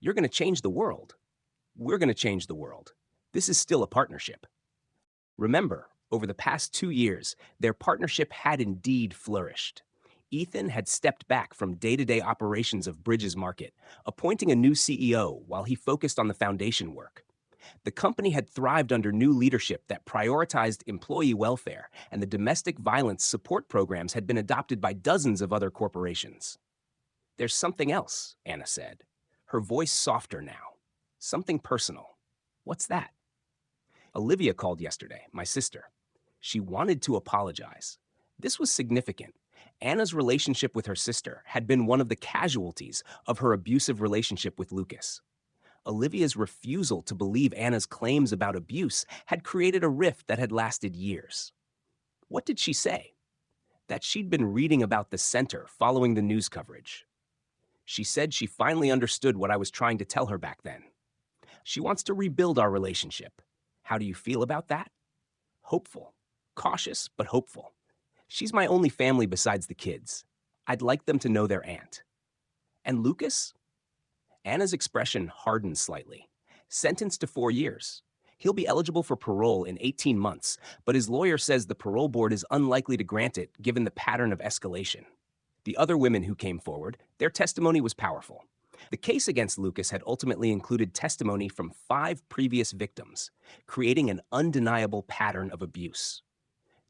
"You're going to change the world. We're going to change the world. This is still a partnership." Remember, over the past 2 years, their partnership had indeed flourished. Ethan had stepped back from day-to-day operations of Bridges Market, appointing a new CEO while he focused on the foundation work. The company had thrived under new leadership that prioritized employee welfare, and the domestic violence support programs had been adopted by dozens of other corporations. "There's something else," Anna said, her voice softer now. "Something personal." "What's that?" "Olivia called yesterday, my sister. She wanted to apologize." This was significant. Anna's relationship with her sister had been one of the casualties of her abusive relationship with Lucas. Olivia's refusal to believe Anna's claims about abuse had created a rift that had lasted years. What did she say? That she'd been reading about the center following the news coverage. She said she finally understood what I was trying to tell her back then. She wants to rebuild our relationship. How do you feel about that? Hopeful. Cautious, but hopeful. She's my only family besides the kids. I'd like them to know their aunt. And Lucas? Anna's expression hardened slightly. Sentenced to 4 years. He'll be eligible for parole in 18 months, but his lawyer says the parole board is unlikely to grant it given the pattern of escalation. The other women who came forward, their testimony was powerful. The case against Lucas had ultimately included testimony from 5 previous victims, creating an undeniable pattern of abuse.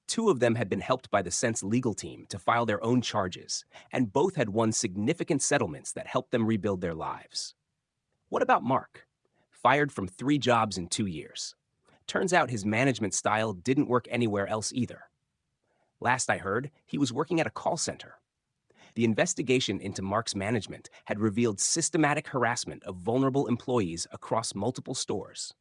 2 of them had been helped by the Sense legal team to file their own charges, and both had won significant settlements that helped them rebuild their lives. What about Mark? Fired from 3 jobs in 2 years. Turns out his management style didn't work anywhere else either. Last I heard, he was working at a call center. The investigation into Mark's management had revealed systematic harassment of vulnerable employees across multiple stores.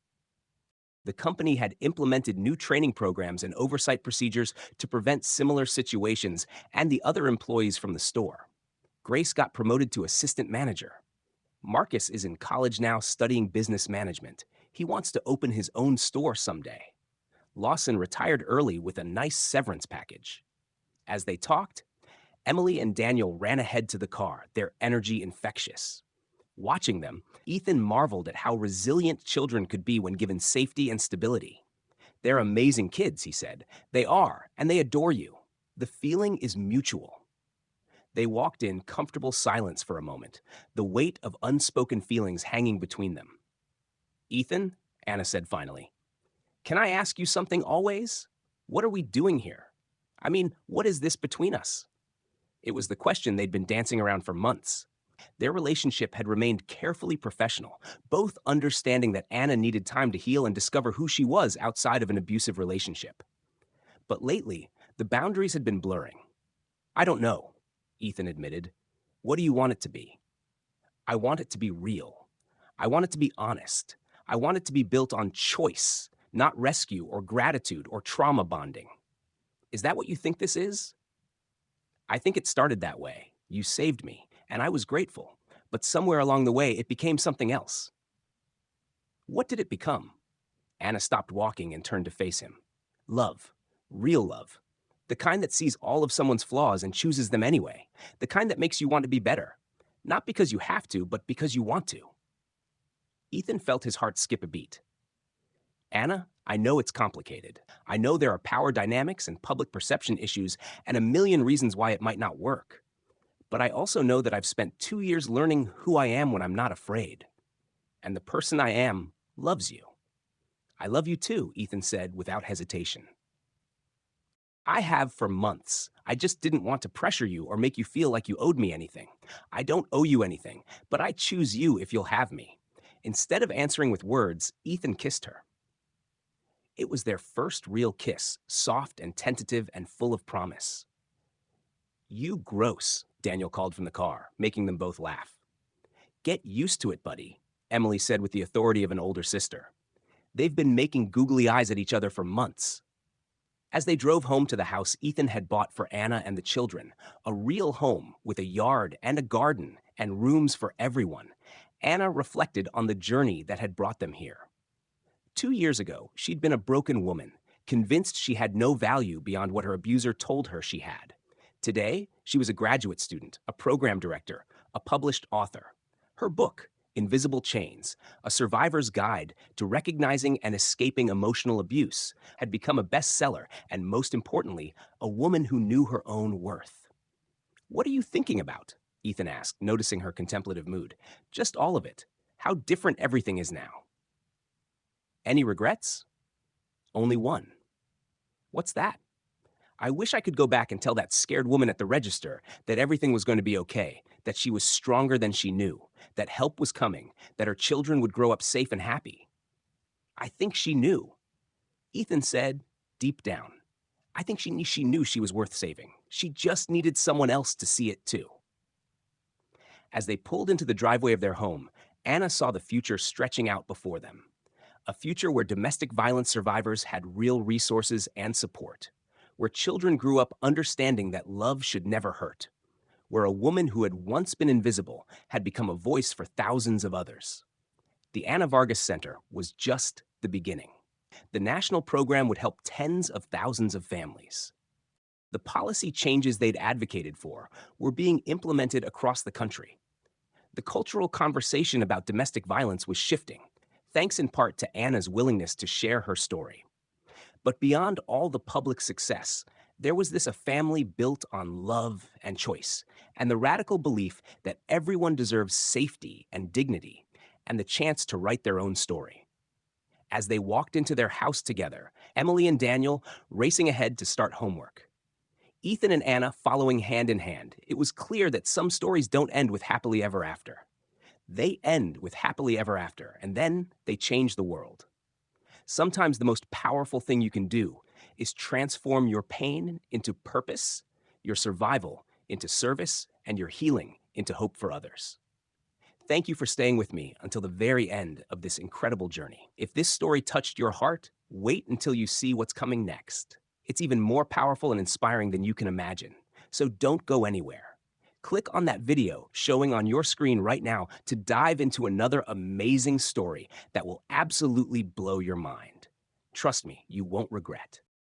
The company had implemented new training programs and oversight procedures to prevent similar situations and the other employees from the store. Grace got promoted to assistant manager. Marcus is in college now studying business management. He wants to open his own store someday. Lawson retired early with a nice severance package. As they talked, Emily and Daniel ran ahead to the car, their energy infectious. Watching them, Ethan marveled at how resilient children could be when given safety and stability. "They're amazing kids," he said. "They are, and they adore you. The feeling is mutual." They walked in comfortable silence for a moment, the weight of unspoken feelings hanging between them. "Ethan," Anna said finally, "can I ask you something always? What are we doing here? I mean, what is this between us?" It was the question they'd been dancing around for months. Their relationship had remained carefully professional, both understanding that Anna needed time to heal and discover who she was outside of an abusive relationship. But lately, the boundaries had been blurring. "I don't know," Ethan admitted. "What do you want it to be?" "I want it to be real. I want it to be honest. I want it to be built on choice, not rescue or gratitude or trauma bonding." "Is that what you think this is?" "I think it started that way. You saved me, and I was grateful. But somewhere along the way, it became something else." "What did it become?" Anna stopped walking and turned to face him. "Love. Real love. The kind that sees all of someone's flaws and chooses them anyway. The kind that makes you want to be better. Not because you have to, but because you want to." Ethan felt his heart skip a beat. "Anna, I know it's complicated. I know there are power dynamics and public perception issues and a million reasons why it might not work. But I also know that I've spent 2 years learning who I am when I'm not afraid. And the person I am loves you." "I love you too," Ethan said without hesitation. "I have for months. I just didn't want to pressure you or make you feel like you owed me anything. I don't owe you anything, but I choose you if you'll have me." Instead of answering with words, Ethan kissed her. It was their first real kiss, soft and tentative and full of promise. "You gross," Daniel called from the car, making them both laugh. "Get used to it, buddy," Emily said with the authority of an older sister. They've been making googly eyes at each other for months. As they drove home to the house Ethan had bought for Anna and the children, a real home with a yard and a garden and rooms for everyone, Anna reflected on the journey that had brought them here. 2 years ago, she'd been a broken woman, convinced she had no value beyond what her abuser told her she had. Today, she was a graduate student, a program director, a published author. Her book, Invisible Chains, A Survivor's Guide to Recognizing and Escaping Emotional Abuse, had become a bestseller and, most importantly, a woman who knew her own worth. "What are you thinking about?" Ethan asked, noticing her contemplative mood. "Just all of it. How different everything is now." "Any regrets?" "Only one." "What's that?" "I wish I could go back and tell that scared woman at the register that everything was going to be okay, that she was stronger than she knew, that help was coming, that her children would grow up safe and happy." "I think she knew." Ethan said, deep down, "I think she knew she was worth saving. She just needed someone else to see it too." As they pulled into the driveway of their home, Anna saw the future stretching out before them. A future where domestic violence survivors had real resources and support, where children grew up understanding that love should never hurt, where a woman who had once been invisible had become a voice for thousands of others. The Anna Vargas Center was just the beginning. The national program would help tens of thousands of families. The policy changes they'd advocated for were being implemented across the country. The cultural conversation about domestic violence was shifting, thanks in part to Anna's willingness to share her story. But beyond all the public success, there was a family built on love and choice, and the radical belief that everyone deserves safety and dignity, and the chance to write their own story. As they walked into their house together, Emily and Daniel racing ahead to start homework. Ethan and Anna following hand in hand, it was clear that some stories don't end with happily ever after. They end with happily ever after, and then they change the world. Sometimes the most powerful thing you can do is transform your pain into purpose, your survival into service, and your healing into hope for others. Thank you for staying with me until the very end of this incredible journey. If this story touched your heart, wait until you see what's coming next. It's even more powerful and inspiring than you can imagine. So don't go anywhere. Click on that video showing on your screen right now to dive into another amazing story that will absolutely blow your mind. Trust me, you won't regret.